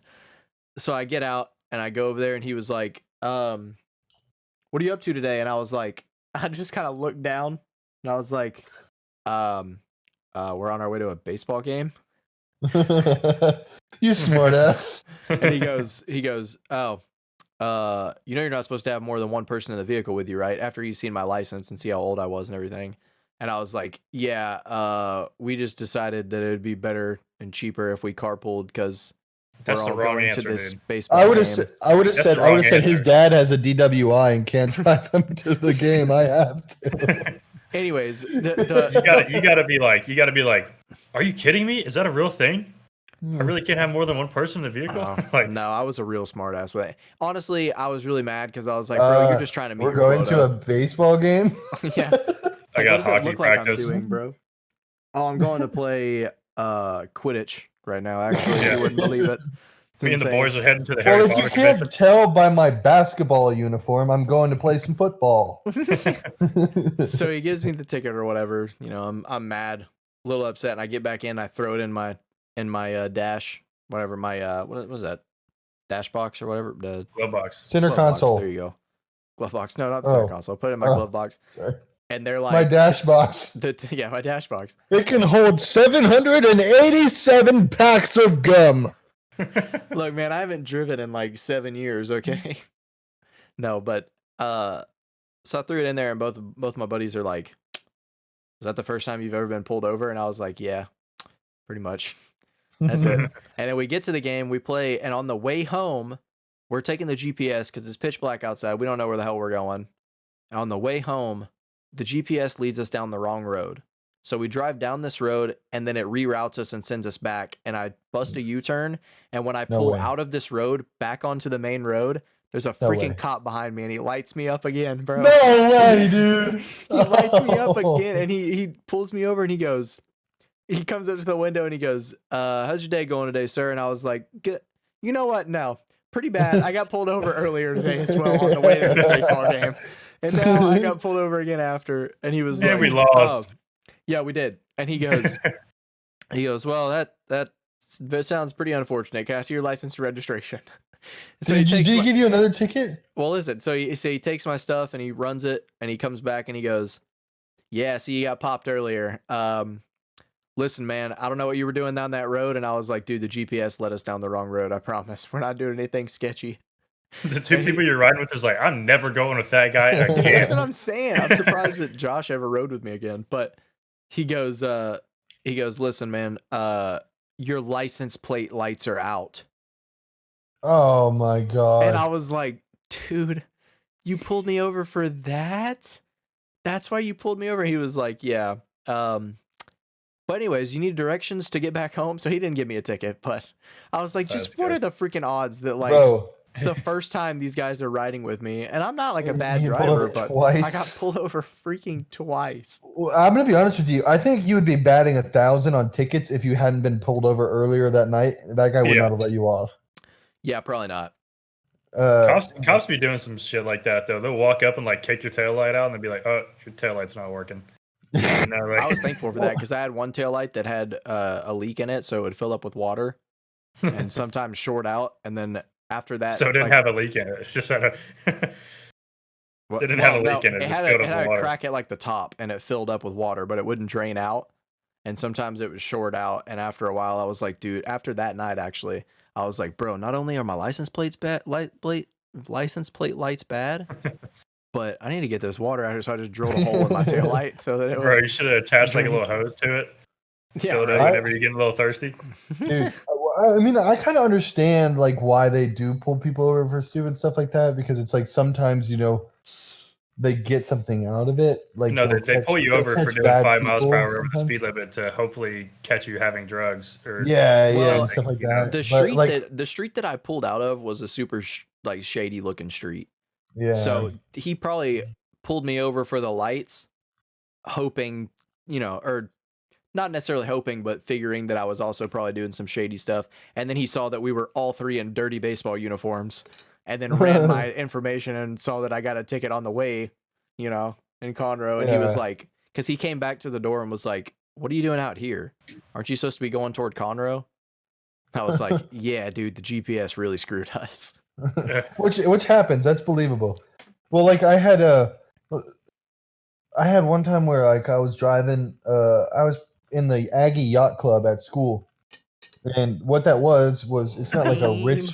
So I get out and I go over there and he was like, what are you up to today? And I was like, I just kind of looked down and I was like, we're on our way to a baseball game. You smartass. And he goes, oh, you know, you're not supposed to have more than one person in the vehicle with you, right? After he's seen my license and see how old I was and everything. And I was like, yeah, we just decided that it would be better and cheaper if we carpooled because That's we're the all wrong going answer, to this dude. baseball I would game. have. I would have That's said. the I would wrong have said his answer. dad has a DWI and can't drive him to the game. I have to. Anyways, You gotta be like, are you kidding me? Is that a real thing? I really can't have more than one person in the vehicle. Like, no, I was a real smartass with it. Honestly, I was really mad because I was like, bro, you're just trying to meet We're your going to a quota. baseball game. Yeah. I Like, got what does it hockey look like I'm practice. doing, bro? Oh, I'm going to play Quidditch right now. Actually, Yeah. you wouldn't believe it. It's Me and the insane. boys are heading to the Harry Well, if Potter you can't convention. tell by my basketball uniform, I'm going to play some football. So he gives me the ticket or whatever. You know, I'm mad, a little upset, and I get back in. I throw it in my dash, whatever my what was that, dash box or whatever. The Glove box. Center glove box, console. there you go. Glove box. No, not the center Oh. console. Put it in my Oh. glove box. Sorry. And they're like, My dash box. yeah, my dash box. It can hold 787 packs of gum. Look, man, I haven't driven in like 7 years. Okay. No, but so I threw it in there, and both my buddies are like, "Is that the first time you've ever been pulled over?" And I was like, "Yeah, pretty much." That's it. And then we get to the game, we play, and on the way home, we're taking the GPS because it's pitch black outside. We don't know where the hell we're going. And on the way home, the GPS leads us down the wrong road. So we drive down this road, and then it reroutes us and sends us back. And I bust a U-turn, and when I No pull way. out of this road back onto the main road, there's a No freaking way. cop behind me, and he lights me up again, bro. No way, dude. He lights me up Oh. again, and he pulls me over, and he comes up to the window, and he goes, how's your day going today, sir? And I was like, good. You know what? No, pretty bad. I got pulled over earlier today as well on the way to this baseball game. And now I got pulled over again after, and he was And like, we lost. "Oh, yeah, we did." And he goes, "Well, that sounds pretty unfortunate. Can I see your license and registration?" So Did takes he my- give you another ticket? well, listen. So he takes my stuff and he runs it, and he comes back and he goes, "Yeah, see, you got popped earlier. Listen, man, I don't know what you were doing down that road." And I was like, "Dude, the GPS led us down the wrong road. I promise. We're not doing anything sketchy." The two people you're riding with is like, I'm never going with that guy That's again. what I'm saying. I'm surprised that Josh ever rode with me again. But he goes, "Listen, man, your license plate lights are out." Oh my god. And I was like, "Dude, you pulled me over for that? That's why you pulled me over?" He was like, "Yeah. But anyways, you need directions to get back home." So he didn't give me a ticket, but I was like, That's just what good. are the freaking odds that like Bro, it's the first time these guys are riding with me, and I'm not like a bad you pulled driver, over but twice. I got pulled over freaking twice. Well, I'm gonna be honest with you. I think you would be batting 1,000 on tickets if you hadn't been pulled over earlier that night. That guy would Yeah. not have let you off. Yeah, probably not. Cops be doing some shit like that though. They'll walk up and like kick your tail light out, and they'll be like, "Oh, your tail light's not working." And they're like, I was thankful for that because I had one taillight that had a leak in it, so it would fill up with water and sometimes short out. And then after that, so it didn't like, have a leak in it. It just had a. well, it didn't have a no, leak in it, it just had, filled it up had with a water. crack at like the top, and it filled up with water, but it wouldn't drain out. And sometimes it was short out. And after a while, I was like, dude, after that night, actually, I was like, bro, not only are my license plates bad, license plate lights bad, but I need to get this water out here. So I just drilled a hole in my tail light so that it Bro, was. you should have attached like a little hose to it. Yeah, Fill it right. up whenever you're getting a little thirsty. Dude, I mean, I kind of understand like why they do pull people over for stupid stuff like that because it's like sometimes they get something out of it. Like No, they'll they pull you they'll over for catch doing bad 5 miles per people hour over the sometimes. speed limit to hopefully catch you having drugs or Yeah, Well, and stuff like you know, that. The But, street like, the street that I pulled out of was a super like shady looking street. yeah. So he probably pulled me over for the lights, hoping, or not necessarily hoping, but figuring that I was also probably doing some shady stuff. And then he saw that we were all three in dirty baseball uniforms, and then ran my information and saw that I got a ticket on the way, in Conroe. And he was Yeah. like, because he came back to the door and was like, "What are you doing out here? Aren't you supposed to be going toward Conroe?" I was like, "Yeah, dude, the GPS really screwed us." which happens. That's believable. Well, like I had one time where like I was driving. I was in the Aggie Yacht Club at school, and what that was it's not like a rich.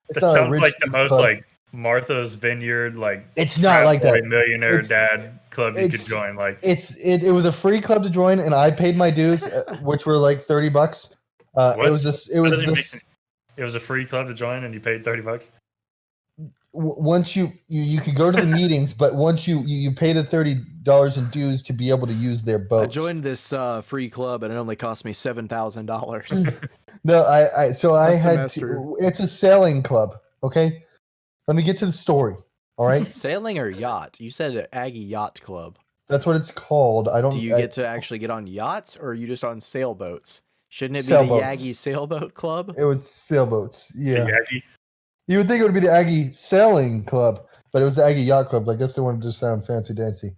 It's It not a sounds rich like the dude's most club. like Martha's Vineyard, like It's not frat like boy that. millionaire It's- dad club you could it's- join. Like It was a free club to join, and I paid my dues, which were like $30. What? It was this. It was doesn't make this. sense. It was a free club to join, and you paid $30. Once you could go to the meetings, but once you pay the $30 in dues to be able to use their I boats. joined this free club and it only cost me $7,000. No, I so I A had semester. to, it's a sailing club. Okay, let me get to the story. All right, Sailing or yacht? You said Aggie Yacht Club. that's what it's called. I don't. Do you I- get to actually get on yachts or are you just on sailboats? Shouldn't it be Sailboats. the Aggie Sailboat Club? It was sailboats. Yeah, Yagi. you would think it would be the Aggie Sailing Club, but it was the Aggie Yacht Club. I guess they wanted to sound fancy dancy.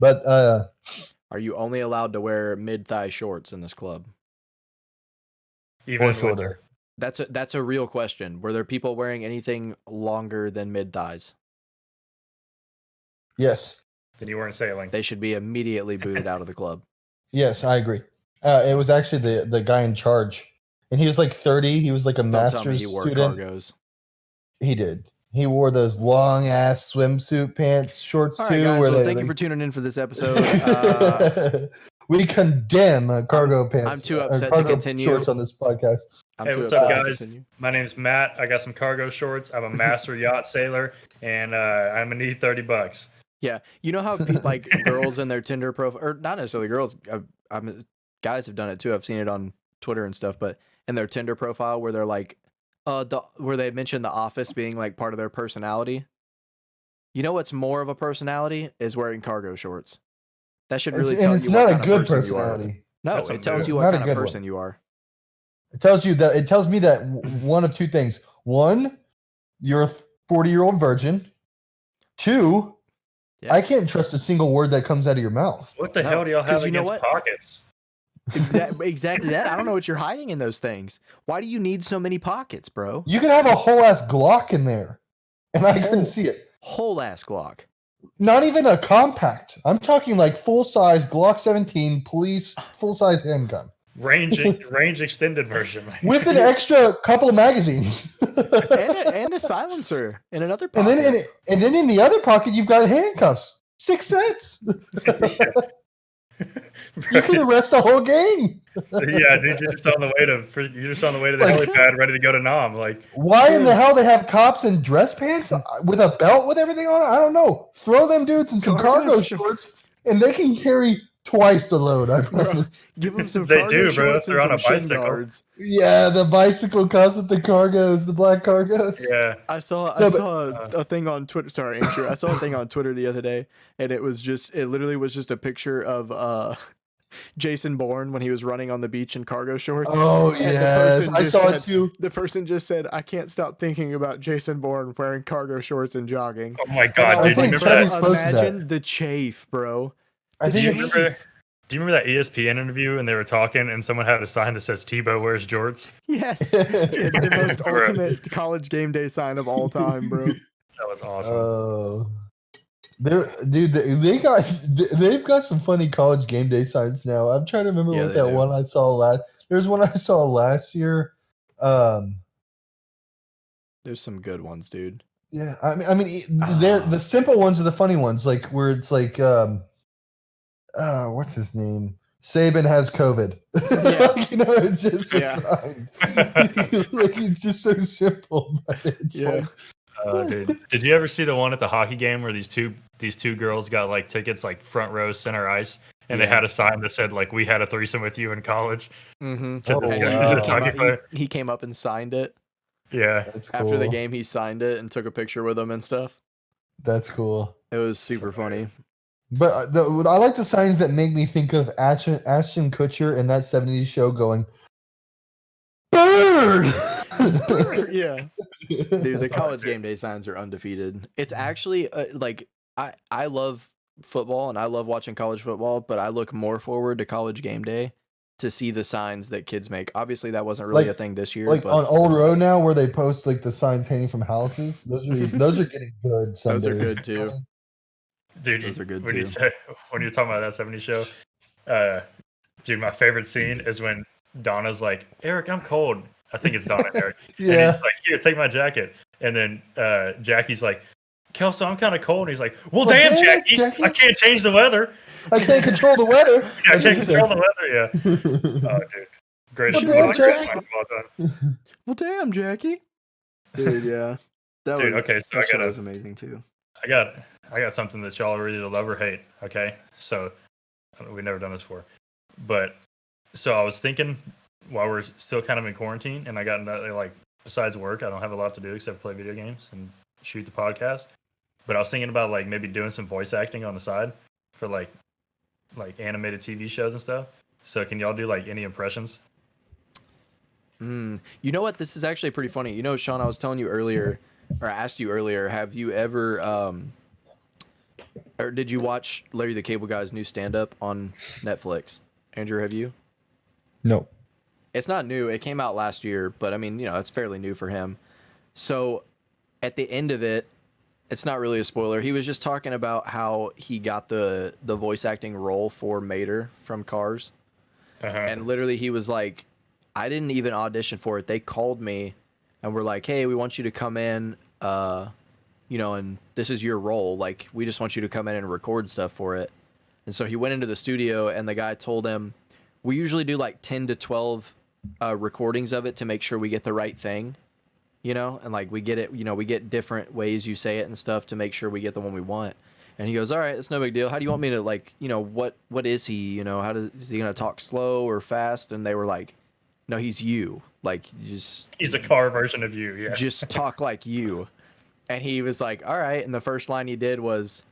But Are you only allowed to wear mid-thigh shorts in this club? Even or in winter. shorter. That's a real question. Were there people wearing anything longer than mid-thighs? Yes, Then you weren't sailing. They should be immediately booted out of the club. yes, I agree. It was actually the guy in charge, and he was like 30. He was like a Don't tell me master's he wore student. cargos. He did. He wore those long ass swimsuit pants, shorts All too. right, guys. where Well, they- thank you they- for tuning in for this episode. we condemn cargo pants. I'm too upset to cargo continue. Shorts on this podcast. I'm Hey, too what's upset up, to guys? continue. My name's Matt. I got some cargo shorts. I'm a master yacht sailor, and I'm gonna need $30. Yeah, you know how like girls in their Tinder profile, or not necessarily girls. Guys have done it too. I've seen it on Twitter and stuff, but in their Tinder profile where they're like, where they mention the office being like part of their personality. You know what's more of a personality is wearing cargo shorts. That should really tell And it's you not what a kind of good person you are. personality. No, That's it what tells it you is. what Not a kind of good one. person you are. It tells me that one of two things. One, you're a 40-year-old virgin. Two, Yeah. I can't trust a single word that comes out of your mouth. What the No, hell do y'all 'cause have you know against what? pockets? Exactly that. I don't know what you're hiding in those things. Why do you need so many pockets, bro? You can have a whole ass Glock in there, and I couldn't Oh. see it. Whole ass Glock. Not even a compact. I'm talking like full size Glock 17 police full size handgun Range extended version. with an extra couple of magazines. and a silencer in another And pocket. then in the other pocket you've got handcuffs. 6 sets. You can arrest a whole gang. Yeah, dude, you're just on the way to the Like- helipad, ready to go to Nam. Like, Why in the hell they have cops in dress pants with a belt with everything on it? I don't know. Throw them dudes in some cargo shorts and they can carry twice the load. I Bro. promise. Give them some They cargo do, bro. shorts They're and on a some shin bicycle. guards. Yeah, the bicycle comes with the cargos, the black cargos. yeah, I saw No, but- a thing on Twitter. Sorry, Andrew. I saw a thing on Twitter the other day, and it literally was just a picture of Jason Bourne when he was running on the beach in cargo shorts. Oh And the yes, person I just saw said- it too. The person just said, "I can't stop thinking about Jason Bourne wearing cargo shorts and jogging." oh my And I god, was dude, you think like, remember Trevor's that? bro, posted that. imagine the chafe, bro. I Do think you it's remember that ESPN interview and they were talking and someone had a sign that says Tebow wears jorts? Yes, yeah, the most Bro. ultimate college game day sign of all time, bro. That was awesome. Oh, they've got some funny college game day signs now. I'm trying to remember Yeah, what they that do. one I saw last. There's one I saw last year. There's some good ones, dude. Yeah, they're the simple ones are the funny ones, like where it's like, what's his name? Saban has COVID. Yeah. Like, you know, it's just Yeah. like it's just so simple, but it's Yeah. like, Dude. Did you ever see the one at the hockey game where these two girls got like tickets like front row center ice and they Yeah. had a sign that said like we had a threesome with you in college? Mm-hmm. To Oh, the- wow. He came up and signed it. Yeah. that's cool. After the game, he signed it and took a picture with him and stuff. That's cool. It was super funny. But I like the signs that make me think of Ashton Kutcher in that 70s show going, Bird! Yeah. Dude, the college game day signs are undefeated. It's actually like I love football and I love watching college football, but I look more forward to college game day to see the signs that kids make. Obviously, that wasn't really a thing this year. Like but on Old Road now, where they post like the signs hanging from houses. Those are getting good. Some those are days. good too. Dude, Those are good when too. you said when you're talking about that 70s show, dude, my favorite scene is when Donna's like, Eric, I'm cold. I think it's Donna and Eric. And Yeah. he's like, here, take my jacket. And then Jackie's like, Kelso, I'm kind of cold. And he's like, well, Well, damn, damn it, Jackie, Jackie. I can't change the weather. I can't control the weather. I That's can't what he control the says. weather. Yeah. Oh, dude. Greatest Well, damn, greatest Jackie. line of all time. Well, damn, Jackie. Dude, yeah. That Dude, okay, so that show was amazing too. I got something that y'all are either love or hate. Okay, so we've never done this before, but so I was thinking while we're still kind of in quarantine, and I got like besides work, I don't have a lot to do except play video games and shoot the podcast. But I was thinking about like maybe doing some voice acting on the side for like animated TV shows and stuff. So can y'all do like any impressions? You know what? This is actually pretty funny. You know, Sean, I was telling you earlier, or I asked you earlier, have you ever, or did you watch Larry the Cable Guy's new stand-up on Netflix? Andrew, have you? No. It's not new. It came out last year, but I mean, you know, it's fairly new for him. So at the end of it, it's not really a spoiler. He was just talking about how he got the voice acting role for Mater from Cars. And literally he was like, I didn't even audition for it. They called me and were like, hey, we want you to come in, you know, and this is your role. Like, we just want you to come in and record stuff for it. And so he went into the studio and the guy told him, we usually do like 10 to 12 recordings of it to make sure we get the right thing, you know, and like we get it, you know, we get different ways you say it and stuff to make sure we get the one we want. And he goes, all right, it's no big deal. How do you want me to, like, you know, what is he, you know, is he going to talk slow or fast? And they were like, no, he's you. Like, he's a car version of you. Yeah. just talk like you. And he was like, all right. And the first line he did was,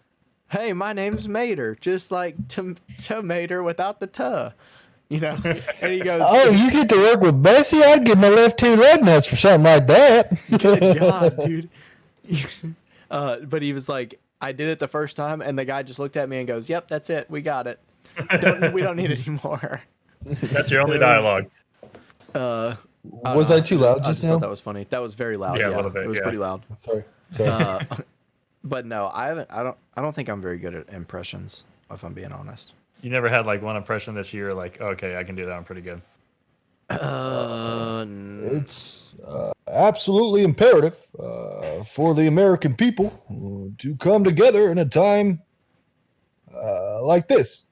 hey, my name's Mater, just like tomato without the tuh. You know, and he goes, Oh, you get to work with Bessie? I'd give my left two leg nuts for something like that. good God, dude. But he was like, I did it the first time, and the guy just looked at me and goes, yep, that's it. We got it. We don't need any more. That's your only dialogue. Was I too loud I just just thought now? that was funny. That was very loud. Yeah, Yeah, a little bit, it was yeah. pretty loud. Sorry. But no, I don't think I'm very good at impressions, if I'm being honest. You never had like one impression that you're like, okay, I can do that. I'm pretty good. It's absolutely imperative for the American people to come together in a time like this.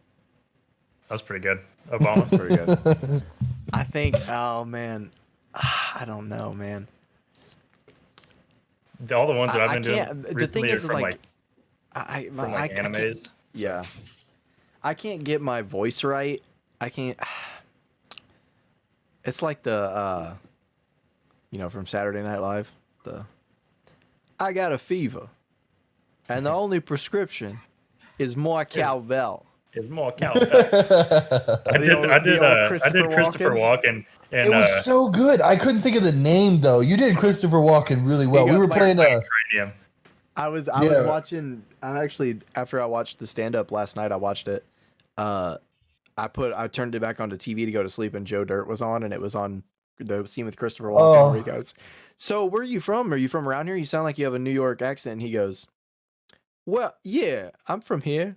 That was pretty good. Obama's Pretty good. I think, oh man, I don't know, man. All the ones that I've I been doing can't. The recently thing are is, from like, from I animes. can't- yeah, I can't get my voice right. I can't. It's like the, you know, from Saturday Night Live. I got a fever, and the only prescription is more cowbell. It's more cowbell. I did Christopher Walken, and It was so good. I couldn't think of the name though. You did Christopher Walken really well. He We got were playing Cranium. I was Yeah. watching. I actually, after I watched the stand up last night, I watched it. I turned it back onto TV to go to sleep, and Joe Dirt was on, and it was on the scene with Christopher Walken where he goes, "So where are you from? Are you from around here? You sound like you have a New York accent." And he goes, "Well, yeah, I'm from here,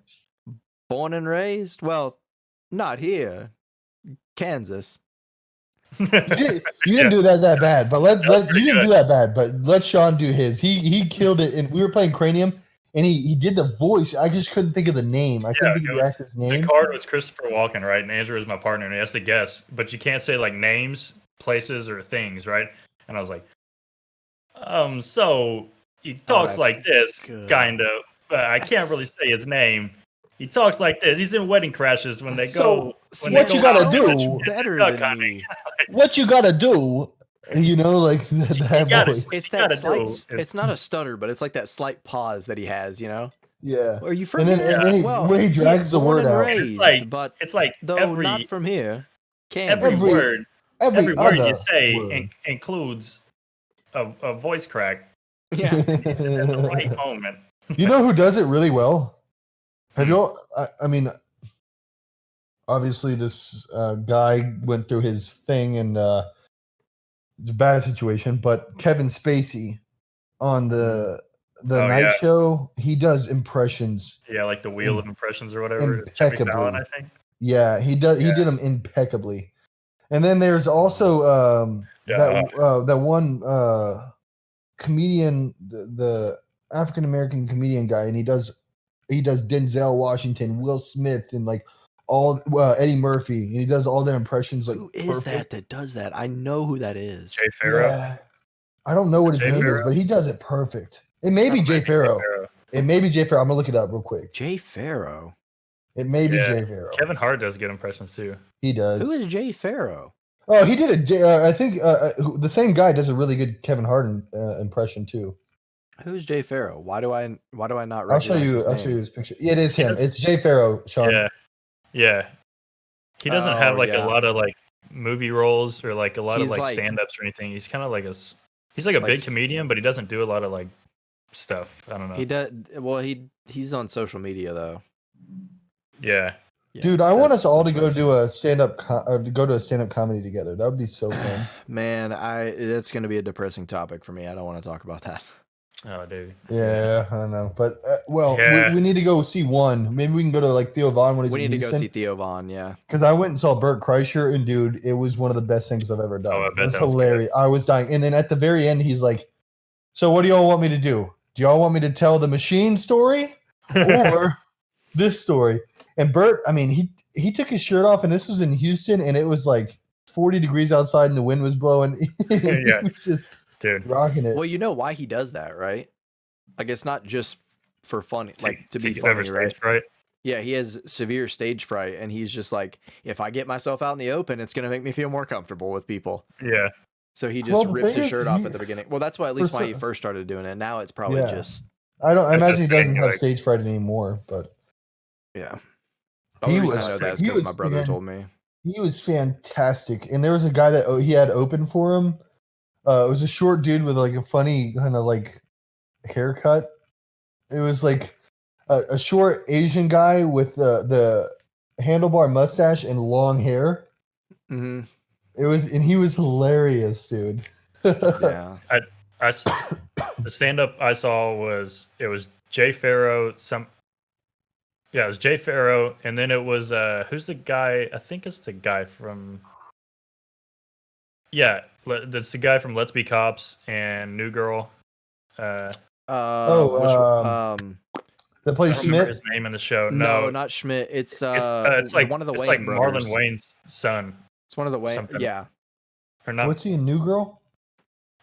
born and raised. Well, not here, Kansas." You didn't do that bad, but you didn't do that bad. But let Sean do his. He killed it, and we were playing Cranium, and he did the voice. I just couldn't think of the name. I couldn't think of the actor's name. The card was Christopher Walken, right? And Andrew was my partner, and he has to guess, but you can't say like names, places, or things, right? And I was like, so he talks that's like this, good. kind of. I can't really say his name. He talks like this. He's in Wedding Crashes when they go. So what you gotta do? Better duck than hunting. me. What you gotta do? You know, like that gotta voice. It's gotta that slight. do. It's not a stutter, but it's like that slight pause that he has. You know. Yeah. Are you from And then, here? and then when he drags the born word and out, raised, but It's like though every not from here. Kansas. every word every word other you say word. includes a voice crack Yeah. at the right moment. You know who does it really well? Have you all? I mean, obviously, this guy went through his thing, and it's a bad situation. But Kevin Spacey on the Oh, Night yeah. Show, he does impressions. Yeah, like the Wheel of Impressions or whatever. Jimmy Fallon, I think. Yeah, he does. He Yeah. did them impeccably. And then there's also Yeah. that one comedian, the African American comedian guy, and he does Denzel Washington, Will Smith, and like all Eddie Murphy, and he does all their impressions. Like, Who is that does that? I know who that is. Jay Farrow. Yeah, I don't know what his Jay name is, Farrow? but he does it perfect. It may be Jay Farrow. It may be Jay Farrow. I'm gonna look it up real quick. Jay Farrow. It may be Yeah. Jay Farrow. Kevin Hart does good impressions too. He does. Who is Jay Farrow? Oh, he did a. I think the same guy does a really good Kevin Hart impression too. Who's Jay Farrow? Why do I not I'll show recognize you. his I'll show name? you his picture. Yeah, it is He him. does- It's Jay Farrow, Sean. Yeah. Yeah. He doesn't have Oh, like yeah. a lot of like movie roles or like a lot of He's like like- stand-ups or anything. He's kind of like he's like a Like big s- comedian, but he doesn't do a lot of like stuff. I don't know. He does well. He's on social media though. Yeah. Yeah, Dude, I want that's- us all to that's go what- do a stand-up comedy together. That would be so fun. Man, it's going to be a depressing topic for me. I don't want to talk about that. Oh, dude. Yeah, I know. But Yeah. we need to go see one. Maybe we can go to like Theo Vaughn when he's We in need to go Houston. see Theo Vaughn. Yeah, Because I went and saw Burt Kreischer, and dude, it was one of the best things I've ever done. Oh, I It bet was that was hilarious. I was dying. And then at the very end, he's like, "So what do y'all want me to do? Do y'all want me to tell the machine story or this story?" And Burt, I mean, he took his shirt off, and this was in Houston, and it was like 40 degrees outside, and the wind was blowing. He Yeah. was just Dude. rocking it. well, you know why he does that, right? Like, it's not just for fun, like to be get over funny, right? stage fright. Yeah, he has severe stage fright, and he's just like, if I get myself out in the open, it's gonna make me feel more comfortable with people. Yeah. So he just Well, the rips thing his is, shirt off at the beginning. Well, that's why at least for why he so- first started doing it. Now it's probably Yeah. just I That's imagine he just doesn't being, have like- stage fright anymore, but yeah. The He only reason was- I know that is he because was my brother being- told me. he was fantastic. And there was a guy that he had open for him. It was a short dude with like a funny kind of like haircut. It was like a short Asian guy with the handlebar mustache and long hair. Hmm. And he was hilarious, dude. Yeah. The stand-up I saw was Jay Farrow. It was Jay Farrow, and then it was who's the guy? I think it's the guy from. Yeah, that's the guy from Let's Be Cops and New Girl. That I plays don't remember Schmidt. his name in the show. no, No, not Schmidt. It's it's like one of the it's Wayne like brothers. Marlon Wayne's son, It's one of the Wayne. something. Yeah. or not? What's he in New Girl?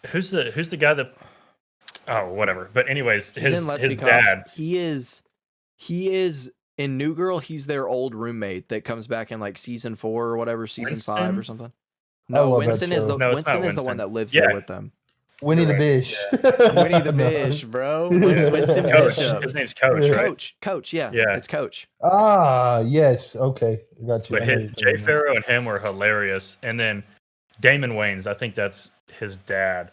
Who's the guy that? Oh, whatever. But anyways, He's his in Let's Be his Cops. dad. He is in New Girl. He's their old roommate that comes back in like season 4 or whatever, season 5 or Winston? something. I No, love that Winston is show. the No, it's not Winston is the one Winston. that lives Yeah. there with them. Winnie the Right. Bish. Winnie the No. Bish, bro. Yeah. Winston Coach. Bishop. His name's Coach, Yeah. right? Coach, yeah, Yeah. it's Coach. Ah, yes. Okay, I got you. But I know you're Jay talking about. Farrow and him were hilarious. And then Damon Wayans, I think that's his dad.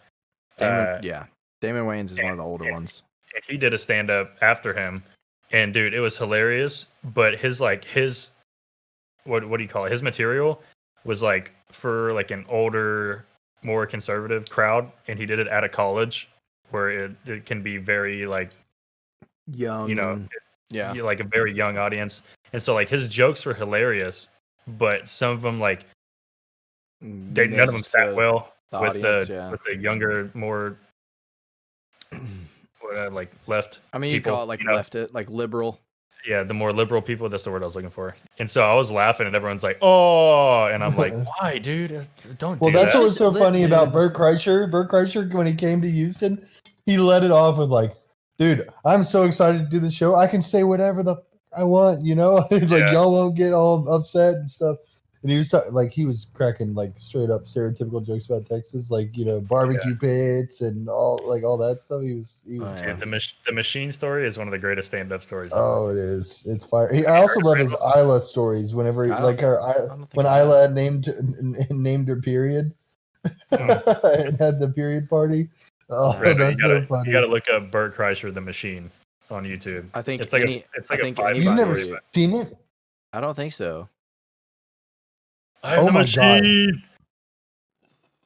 Damon, yeah, Damon Wayans is one of the older and- ones. And he did a stand up after him. And dude, it was hilarious. But his what do you call it? His material was like for like an older, more conservative crowd. And he did it at a college where it can be very like, Young, you know, and- yeah, like a very young audience. And so like his jokes were hilarious, but some of them like none of them missed sat well the with audience, the yeah. with the younger, more like left. I mean, you people, call it like you know? left it, like liberal. Yeah, the more liberal people. That's the word I was looking for. And so I was laughing, and everyone's like, "Oh!" And I'm like, "Why, dude? Don't Well, do that's that." what was so Just funny dude. about Burt Kreischer. Burt Kreischer, when he came to Houston, he let it off with like, "Dude, I'm so excited to do the show. I can say whatever the I want, you know, like Yeah. y'all won't get all upset and stuff." And he was he was cracking like straight up stereotypical jokes about Texas, like barbecue pits and all that stuff. He was. Oh, yeah. Dude, the machine story is one of the greatest stand-up stories. Oh, it is. It's fire. I also love his Isla stories. Whenever he, I like her, I don't think when I know. Isla named her period and had the period party. Oh, Right, that's so funny. you gotta look up Burt Kreischer, the machine. on YouTube. I think It's like any. it's I like a think 5 You've anybody. never story, but- seen it? I don't think so. I am Oh the my God. machine.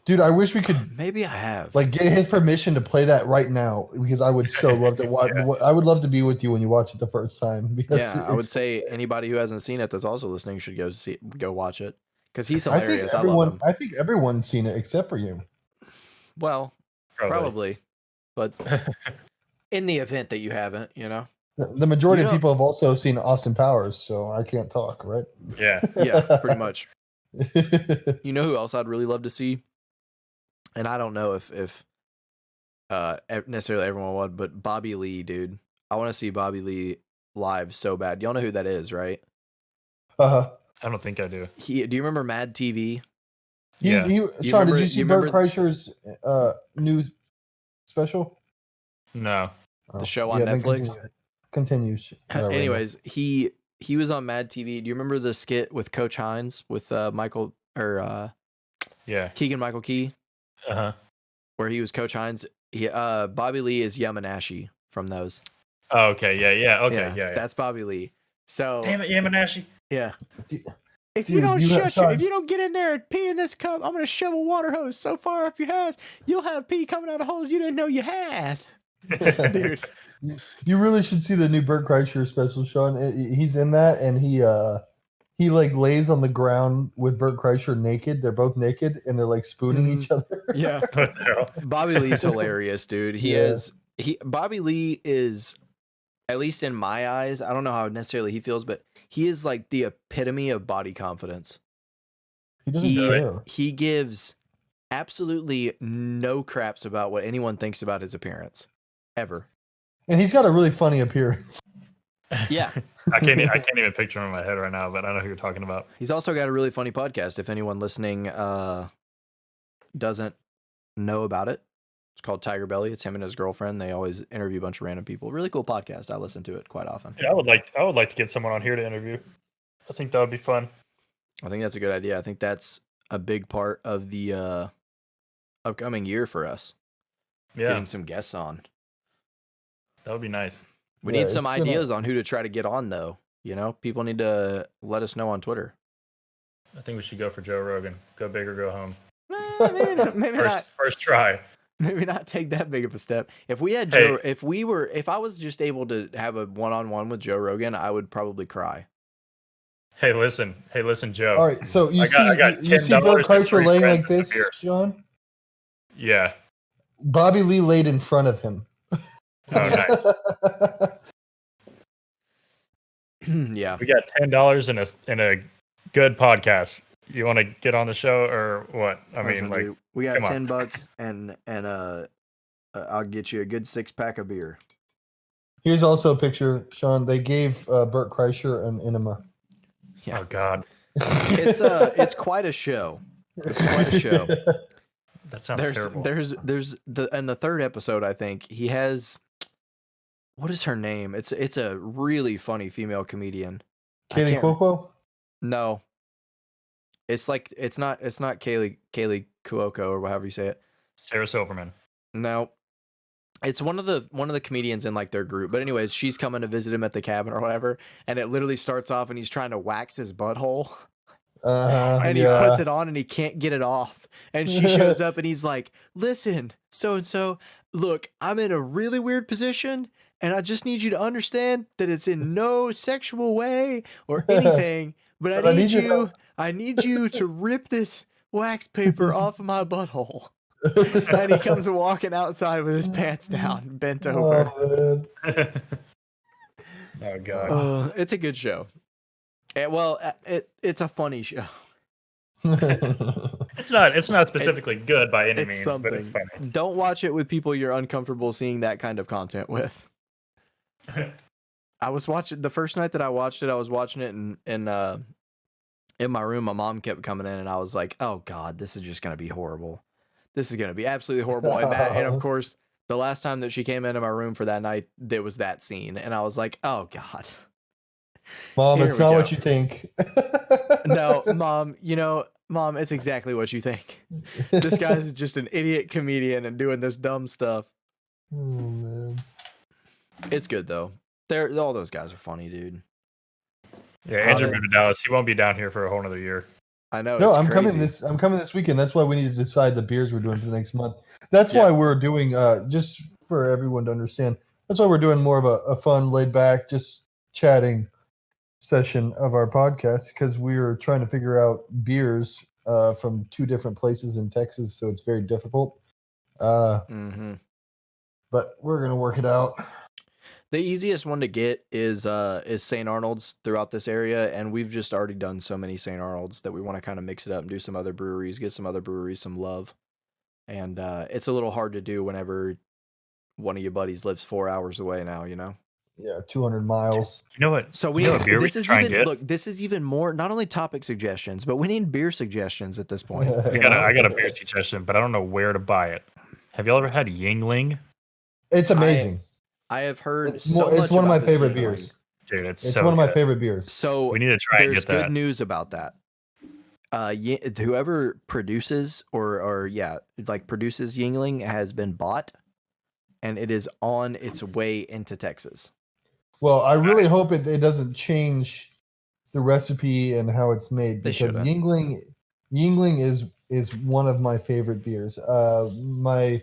Dude, I wish we could Maybe I have. like get his permission to play that right now because I would so love to watch. Yeah. I would love to be with you when you watch it the first time. Because Yeah, I would it's- say anybody who hasn't seen it that's also listening should go watch it because he's I think hilarious. I, love everyone. him. I think everyone's seen it except for you. Well, Probably. but in the event that you haven't, you know, The majority You of know- people have also seen Austin Powers, so I can't talk, right? Yeah. yeah, pretty much. You know who else I'd really love to see, and I don't know if necessarily everyone would, but Bobby Lee, dude. I want to see Bobby Lee live so bad. Y'all know who that is, right? Uh, I don't think I do. Do you remember Mad TV? Yeah. Sean, did remember- you see you Bert remember- Kreischer's new special? No. The show on then Netflix? Continues. Anyways, he was on Mad TV. Do you remember the skit with Coach Hines with Michael or Yeah. Keegan Michael Key, Uh-huh. where he was Coach Hines? Bobby Lee is Yamanashi from those. Oh, okay. Yeah. Okay. Yeah. That's Bobby Lee. So Damn it, Yamanashi. yeah. Dude, If you don't you got- shut your, Sean- if you don't get in there and pee in this cup, I'm gonna shove a water hose so far up your ass, you'll have pee coming out of holes you didn't know you had. Dude. You really should see the new Bert Kreischer special, Sean. He's in that, and he like lays on the ground with Bert Kreischer naked. They're both naked, and they're like spooning Mhm. each other. Yeah. What the hell? Bobby Lee's hilarious, dude. Yeah. Bobby Lee is, at least in my eyes, I don't know how necessarily he feels, but he is like the epitome of body confidence. He doesn't He care. he gives absolutely no craps about what anyone thinks about his appearance. Ever. And he's got a really funny appearance. Yeah. I can't even picture him in my head right now, but I know who you're talking about. He's also got a really funny podcast. If anyone listening doesn't know about it, it's called Tiger Belly. It's him and his girlfriend. They always interview a bunch of random people. Really cool podcast. I listen to it quite often. Yeah, I would like to get someone on here to interview. I think that would be fun. I think that's a good idea. I think that's a big part of the upcoming year for us. Yeah, Getting some guests on. that would be nice. We Yeah, need some it's gonna- ideas on who to try to get on, though. You know, people need to let us know on Twitter. I think we should go for Joe Rogan. Go big or go home. Maybe not. Maybe not. First try. Maybe not take that big of a step. If we had Hey. Joe, if I was just able to have a one-on-one with Joe Rogan, I would probably cry. Hey, listen, Joe. All right, so you I got you see $10 Bert and Kreischer 3 laying friends like and a this, beer. Sean. Yeah. Bobby Lee laid in front of him. Oh, nice. Yeah. We got $10 in a good podcast. You want to get on the show or what? I mean, Listen, like, dude, we got come on. $10 and I'll get you a good 6-pack of beer. Here's also a picture, Sean. They gave Bert Kreischer an enema. Yeah. oh god, It's quite a show. It's quite a show. that sounds terrible. There's in the third episode, I think he has, what is her name? It's a really funny female comedian. I Kaylee can't- Cuoco? No, it's not Kaylee Cuoco or however you say it. Sarah Silverman. No, it's one of the comedians in like their group. But anyways, she's coming to visit him at the cabin or whatever, and it literally starts off and he's trying to wax his butthole. And he puts it on and he can't get it off. And she shows up and he's like, listen, so and so, look, I'm in a really weird position and I just need you to understand that it's in no sexual way or anything, but I need you to rip this wax paper off of my butthole. And he comes walking outside with his pants down, bent over. Oh, man. Oh god. It's a good show. It's a funny show. It's not specifically good by any It's means, something. but it's funny. Don't watch it with people you're uncomfortable seeing that kind of content with. I was watching the first night that I watched it. I was watching it in my room. My mom kept coming in, and I was like, "Oh God, this is just gonna be horrible. This is gonna be absolutely horrible." And of course, the last time that she came into my room for that night, there was that scene, and I was like, "Oh God, Mom, Here it's we not go. what you think. no, Mom. Mom, it's exactly what you think. This guy's just an idiot comedian and doing this dumb stuff." Oh, man. It's good though. They're all those guys are funny, dude. Yeah, Andrew moved to Dallas. He won't be down here for a whole nother year. I know. No, it's I'm coming crazy. this weekend. That's why we need to decide the beers we're doing for the next month. That's Yeah. why we're doing just for everyone to understand. That's why we're doing more of a fun, laid back, just chatting session of our podcast because we are trying to figure out beers from 2 different places in Texas, so it's very difficult. Mm-hmm. But we're gonna work it out. The easiest one to get is St. Arnold's throughout this area, and we've just already done so many St. Arnold's that we want to kind of mix it up and do some other breweries, get some other breweries some love. And it's a little hard to do whenever one of your buddies lives 4 hours away now, you know? Yeah, 200 miles. You know what? So we You know need what beer we this should is try and even get? look, this is even more not only topic suggestions, but we need beer suggestions at this point. I you know? I got a beer suggestion, but I don't know where to buy it. Have y'all ever had Yingling? It's amazing. I have heard It's one of my favorite beers. Dude, it's It's so one of my good. favorite beers. So We need to try and there's get that. good news about that. Whoever produces or like produces Yingling has been bought, and it is on its way into Texas. Well, I really hope it doesn't change the recipe and how it's made They because shouldn't. Yingling is one of my favorite beers. My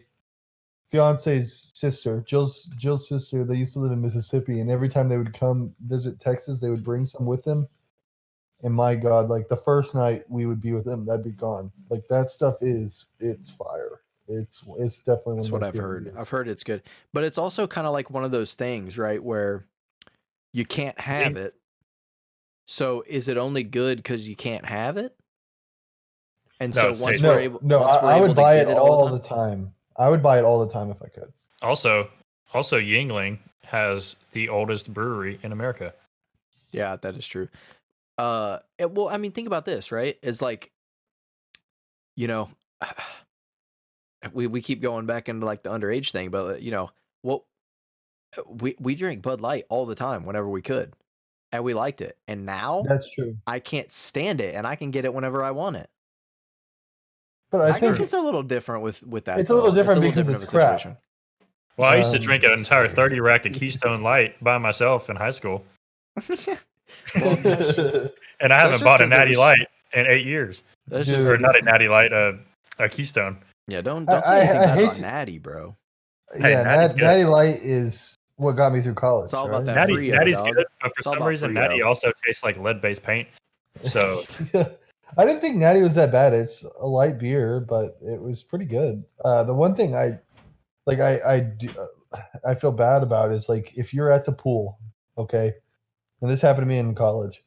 fiance's sister, Jill's sister, they used to live in Mississippi, and every time they would come visit Texas, they would bring some with them. And my God, like the first night we would be with them, that'd be gone. Like that stuff it's fire. It's definitely one That's of what my I've favorite heard. beers. I've heard it's good, but it's also kind of like one of those things, right, where you can't have it. So is it only good because you can't have it? And No, so it's once tasty. we're able, No, once we're I able would to buy get it all the time. I would buy it all the time if I could. Also, Yingling has the oldest brewery in America. Yeah, that is true. Well, I mean, think about this, right? It's like, you know, we keep going back into like the underage thing, but you know, well, we drink Bud Light all the time whenever we could, and we liked it. And now That's true. I can't stand it, and I can get it whenever I want it. But I I guess think it's a little different with that. it's a little though. different a little because different it's of a crap. situation. Well, I used to Um, drink an entire 30 rack of Keystone Light by myself in high school, Well, that's and I haven't just bought a 'cause there Natty was- Light in 8 years. That's Dude. just Or not a Natty Light, a Keystone. yeah. Don't I- say anything I bad hate about to- Natty, bro. Hey, yeah, Natty's good. Natty Light is what got me through college. It's all about right? that Natty, Frio, Natty's dog. good, but for It's all some about reason, Frio. Natty also tastes like lead-based paint. So I didn't think Natty was that bad. It's a light beer, but it was pretty good. The one thing I feel bad about is like if you're at the pool, okay, and this happened to me in college,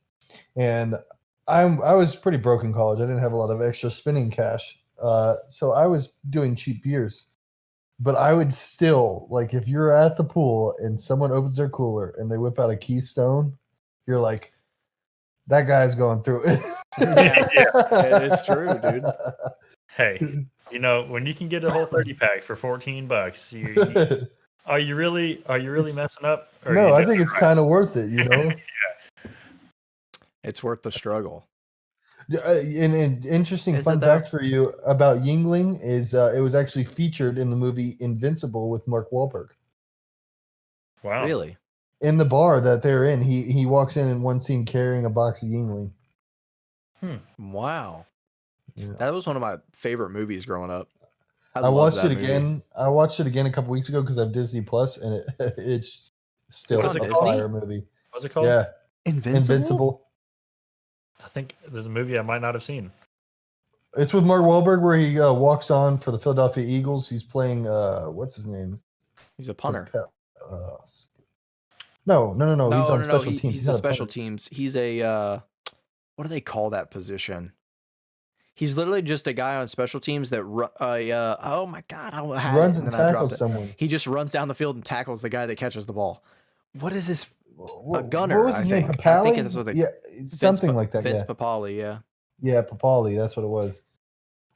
and I was pretty broke in college. I didn't have a lot of extra spending cash, so I was doing cheap beers. But I would still like if you're at the pool and someone opens their cooler and they whip out a Keystone, you're like, that guy's going through it. It's true, dude. hey, you know when you can get a whole 30-pack for $14, are you really messing up? Or are No, you I doing think it it's right? kind of worth it, you know. It's worth the struggle. And an interesting Is fun it though? fact for you about Yingling is it was actually featured in the movie Invincible with Mark Wahlberg. Wow. Really? In the bar that they're in, he walks in one scene carrying a box of Yingling. Wow. Yeah. That was one of my favorite movies growing up. I love watched that it movie. again. I watched it again a couple weeks ago because I have Disney Plus, and it's still It's on a Disney? fire movie. What's it called? Yeah, Invincible. Invincible. I think there's a movie I might not have seen. It's with Mark Wahlberg where he walks on for the Philadelphia Eagles. He's playing what's his name? He's a punter. No. He's on special teams. He's not a a special punter. teams. He's a what do they call that position? He's literally just a guy on special teams that oh my god, I had Runs it, and then I dropped tackles it. someone. He just runs down the field and tackles the guy that catches the ball. What is this? What gunner, was his I name? think. Papali? I think that's what they- yeah, something like that. Vince Yeah, Papali, yeah. yeah, Papali. That's what it was.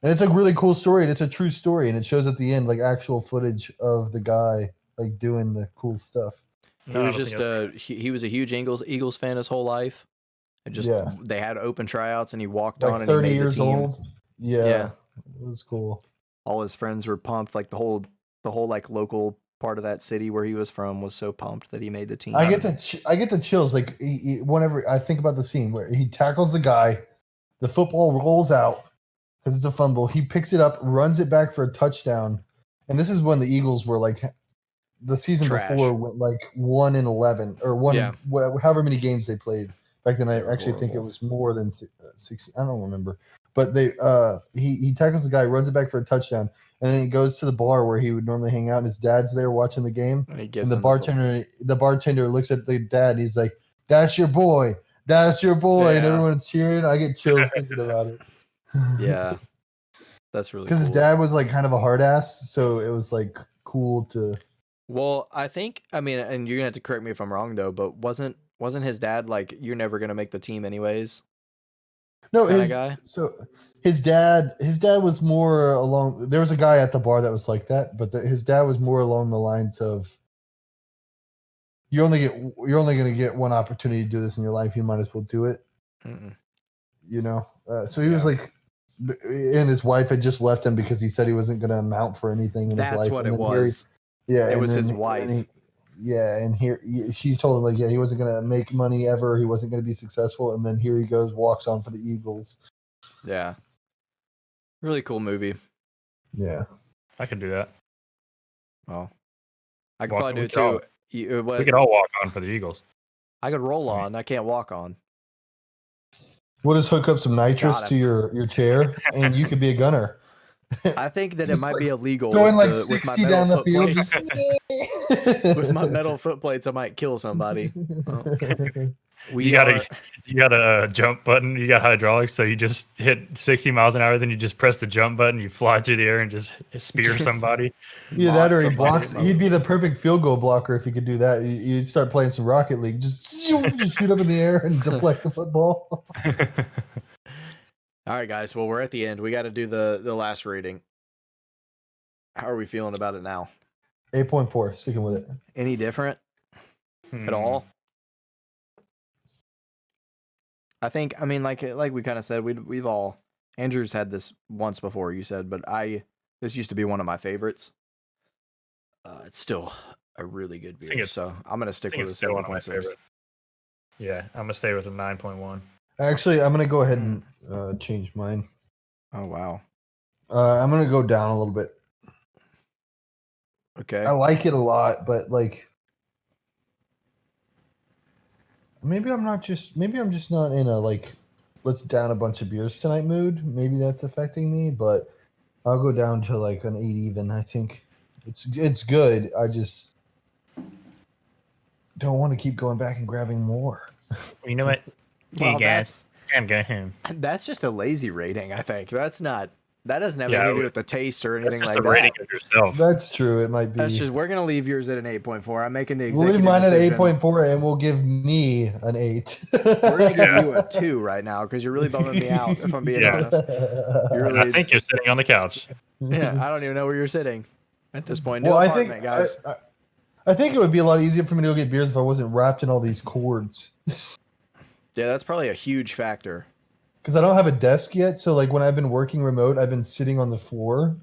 And it's a really cool story, and it's a true story, and it shows at the end like actual footage of the guy like doing the cool stuff. He No, I was don't just think he was a huge Eagles fan his whole life. And just Yeah. they had open tryouts and he walked on Like and 30 he made years the team. old. Yeah, Yeah. it was cool. All his friends were pumped, like the whole like local part of that city where he was from was so pumped that he made the team. I get the chills like whenever I think about the scene where he tackles the guy, the football rolls out because it's a fumble. He picks it up, runs it back for a touchdown, and this is when the Eagles were like the season Trash. before went like 1-11 or however many games they played back then. I actually think it was more than 60. I don't remember, but he tackles the guy, runs it back for a touchdown, and then he goes to the bar where he would normally hang out. And his dad's there watching the game, and the bartender looks at the dad. And he's like, "That's your boy, that's your boy," and everyone's cheering. I get chills thinking about it. Yeah, that's really because his dad was like kind of a hard ass, so it was like cool to. Well, I think, I mean, and you're gonna have to correct me if I'm wrong though, but wasn't his dad like, you're never gonna make the team anyways? No, his dad was more along. There was a guy at the bar that was like that, but his dad was more along the lines of, you're only gonna get one opportunity to do this in your life. You might as well do it. You know, so he was like, and his wife had just left him because he said he wasn't gonna amount for anything in his life. That's what it was. Yeah, it was his wife. And she told him like, yeah, he wasn't gonna make money ever. He wasn't gonna be successful, and then here he goes, walks on for the Eagles. Yeah, really cool movie. Yeah, I could do that. Well, I could probably do it too. We could all walk on for the Eagles. I could roll on. I can't walk on. We'll just hook up some nitrous to your chair, and you could be a gunner. I think that it might be illegal. Going like 60 down the field. With my metal foot plates, I might kill somebody. You got a jump button. You got hydraulics, so you just hit 60 miles an hour. Then you just press the jump button. You fly through the air and just spear somebody. Yeah, that or he blocks. He'd be the perfect field goal blocker if he could do that. You'd start playing some Rocket League. Just shoot up in the air and deflect the football. All right, guys. Well, we're at the end. We got to do the last rating. How are we feeling about it now? 8.4. Sticking with it. Any different at all? I think. I mean, like we kind of said, we've all. Andrew's had this once before. You said, but this used to be one of my favorites. It's still a really good beer, so I'm gonna stick with a 7.6. Yeah, I'm gonna stay with a 9.1. Actually, I'm gonna go ahead and change mine. Oh wow. I'm gonna go down a little bit. Okay. I like it a lot, but like, maybe I'm just not in a like, let's down a bunch of beers tonight mood. Maybe that's affecting me, but I'll go down to like an 8 even. I think it's good. I just don't want to keep going back and grabbing more. You know what? Well, guys, I'm going. That's just a lazy rating, I think. That doesn't have anything to do with the taste or anything like that. Rating of yourself. That's true. It might be. That's just, we're gonna leave yours at an 8.4. I'm making the executive We'll leave mine decision. at 8.4, and we'll give me an 8. We're gonna give you a 2 right now because you're really bumming me out. If I'm being honest, I think you're sitting on the couch. Yeah, I don't even know where you're sitting at this point. Well, Guys. I think it would be a lot easier for me to go get beers if I wasn't wrapped in all these cords. Yeah, that's probably a huge factor. Because I don't have a desk yet, so like when I've been working remote, I've been sitting on the floor,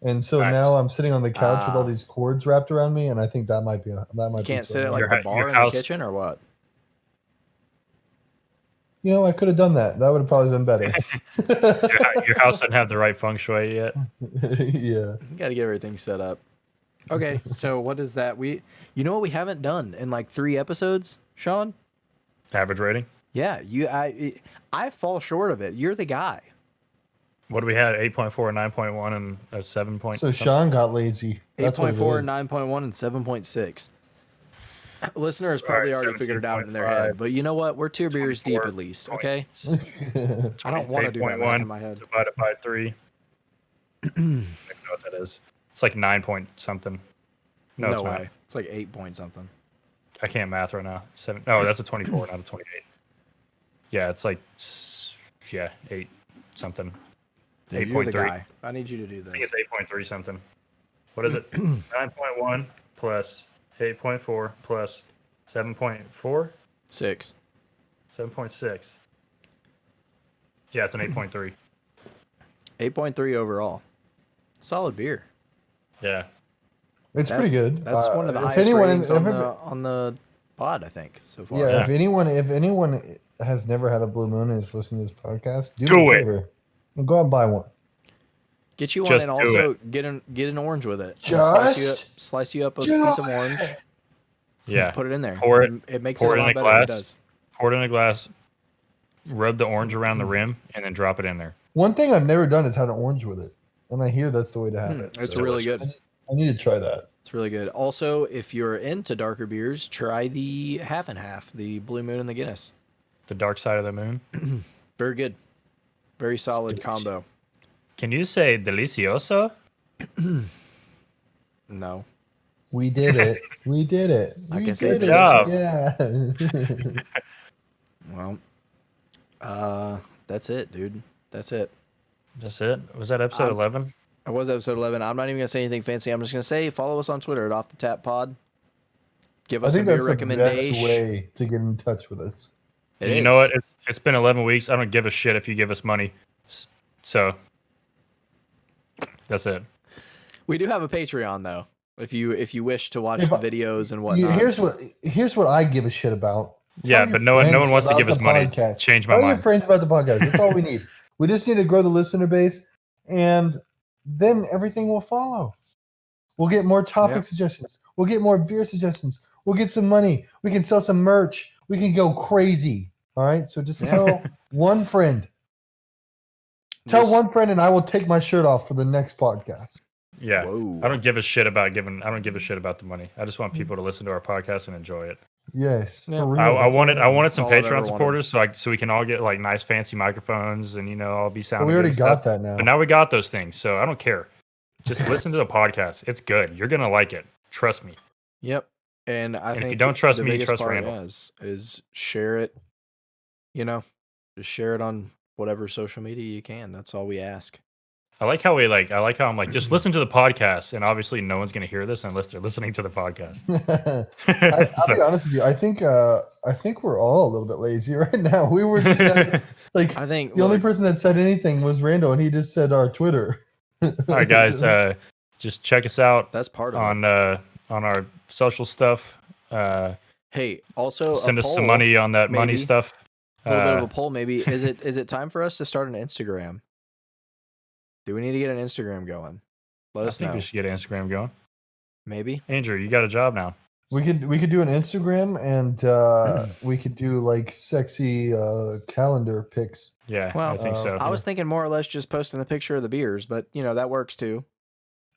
and so now I'm sitting on the couch with all these cords wrapped around me, and I think that might be You can't sit at like the bar in the kitchen or what? You know, I could have done that. That would have probably been better. Your house doesn't have the right feng shui yet. Yeah, you got to get everything set up. Okay, so what is that? You know what we haven't done in like 3 episodes, Sean? Average rating. Yeah, I fall short of it. You're the guy. What do we have? 8.4, 9.1, and a 7. So Sean got lazy. 8.4, 9.1, and 7.6. Listeners probably already figured it out in their head, but you know what? We're 2 beers deep at least, okay? I don't want to do that math in my head. Divided by 3. I don't know what that is. It's like 9 point something. No, it's way. not. It's like 8 point something. I can't math right now. 7. Oh, that's a 24, not a 28. Yeah, it's like 8 something. 8.3. I need you to do this. I think it's 8.3 something. What is it? 9.1 plus 8.4 plus 7.4? 6. 7.6. Yeah, it's an 8.3. 8.3 overall. Solid beer. Yeah. It's That- pretty good. That's one of the if highest anyone, ratings if on every- on the pod, I think, so far. yeah, Yeah. if anyone has never had a blue moon and is listening to this podcast, do Do me a it. favor and go out and buy one. Get you one Just and do also get an orange with it. And slice you up a do piece of orange. Yeah. Put it in there. Pour it- It makes pour it it a in lot a better. It glass. does. Pour it in a glass, rub the orange around the rim, and then drop it in there. One thing I've never done is had an orange with it, and I hear that's the way to have it. It's so really good. I need to try that. It's really good. Also, if you're into darker beers, try the half and half, the Blue Moon and the Guinness. The dark side of the moon. Very good. Very solid delicious. combo. Can you say delicioso? No. We did it. We did it. I We can say did it. delicious. Yeah. Well, that's it, dude. That's it. That's it. Was that episode 11? It was episode 11. I'm not even going to say anything fancy. I'm just going to say follow us on Twitter at Off the Tap Pod. Give I us a think beer that's the recommendation. best way to get in touch with us. It You is. know what? It's been 11 weeks. I don't give a shit if you give us money. So that's it. We do have a Patreon though. If you wish to watch If the I- videos and whatnot. Here's what I give a shit about. Yeah, Tell your but no one friends wants to about give us the money. podcast. Change my Tell your mind. friends about the podcast. That's all we need. We just need to grow the listener base, and then everything will follow. We'll get more topic Yeah. suggestions. We'll get more beer suggestions. We'll get some money. We can sell some merch. We can go crazy. All right. So just tell one friend. Tell Just- one friend, and I will take my shirt off for the next podcast. Yeah. Whoa. I don't give a shit about the money. I just want people to listen to our podcast and enjoy it. Yes. Yeah. for real. I That's wanted all. some all I've ever Patreon wanted. supporters so we can all get like nice fancy microphones and all be But sounding. we good already and got stuff. that now. But now we got those things, so I don't care. Just listen to the podcast. It's good. You're gonna like it. Trust me. Yep. And I And if think you don't trust the me, biggest trust part Randall. is share it. Just share it on whatever social media you can. That's all we ask. I like how I'm like, just listen to the podcast, and obviously no one's gonna hear this unless they're listening to the podcast. I'll So- be honest with you. I think we're all a little bit lazy right now. We were just like I think the only look, person that said anything was Randall, and he just said our Twitter. all right, guys, just check us out that's part of it. on our social stuff. Hey, also Send a us some poll, money on that money maybe. stuff. A little bit of a poll, maybe. Is it time for us to start an Instagram? Do we need to get an Instagram going? Let I us think know. we should get Instagram going. Maybe. Andrew, you got a job now. We could do an Instagram, and we could do like sexy calendar pics. Yeah, Well, I think so. I was thinking more or less just posting the picture of the beers, but that works too.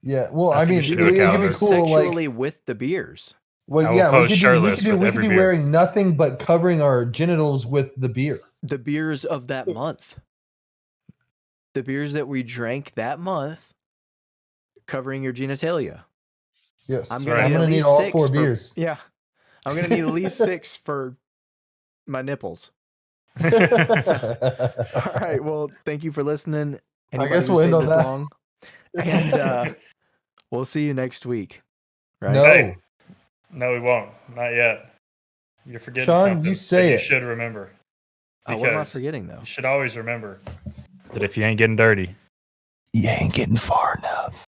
Yeah, well, I I think mean, we should it do a could be calendar. cool. Like, Sexually with the beers. well, I will yeah, post we shirtless could with be every beer. wearing nothing but covering our genitals with the beer. The beers of that month. The beers that we drank that month, covering your genitalia. Yes, I'm gonna gonna, need need at least all 6 4 for- beers. Yeah. I'm gonna need at least 6 for my nipples. All right. Well, thank you for listening. I Anybody guess who we'll end stayed on this that. long. And we'll see you next week. Right? No, Hey. No, we won't. Not yet. You're forgetting Sean, something. you say that it. You should remember. Oh, what am I Because forgetting though? you should always remember that if you ain't getting dirty, you ain't getting far enough.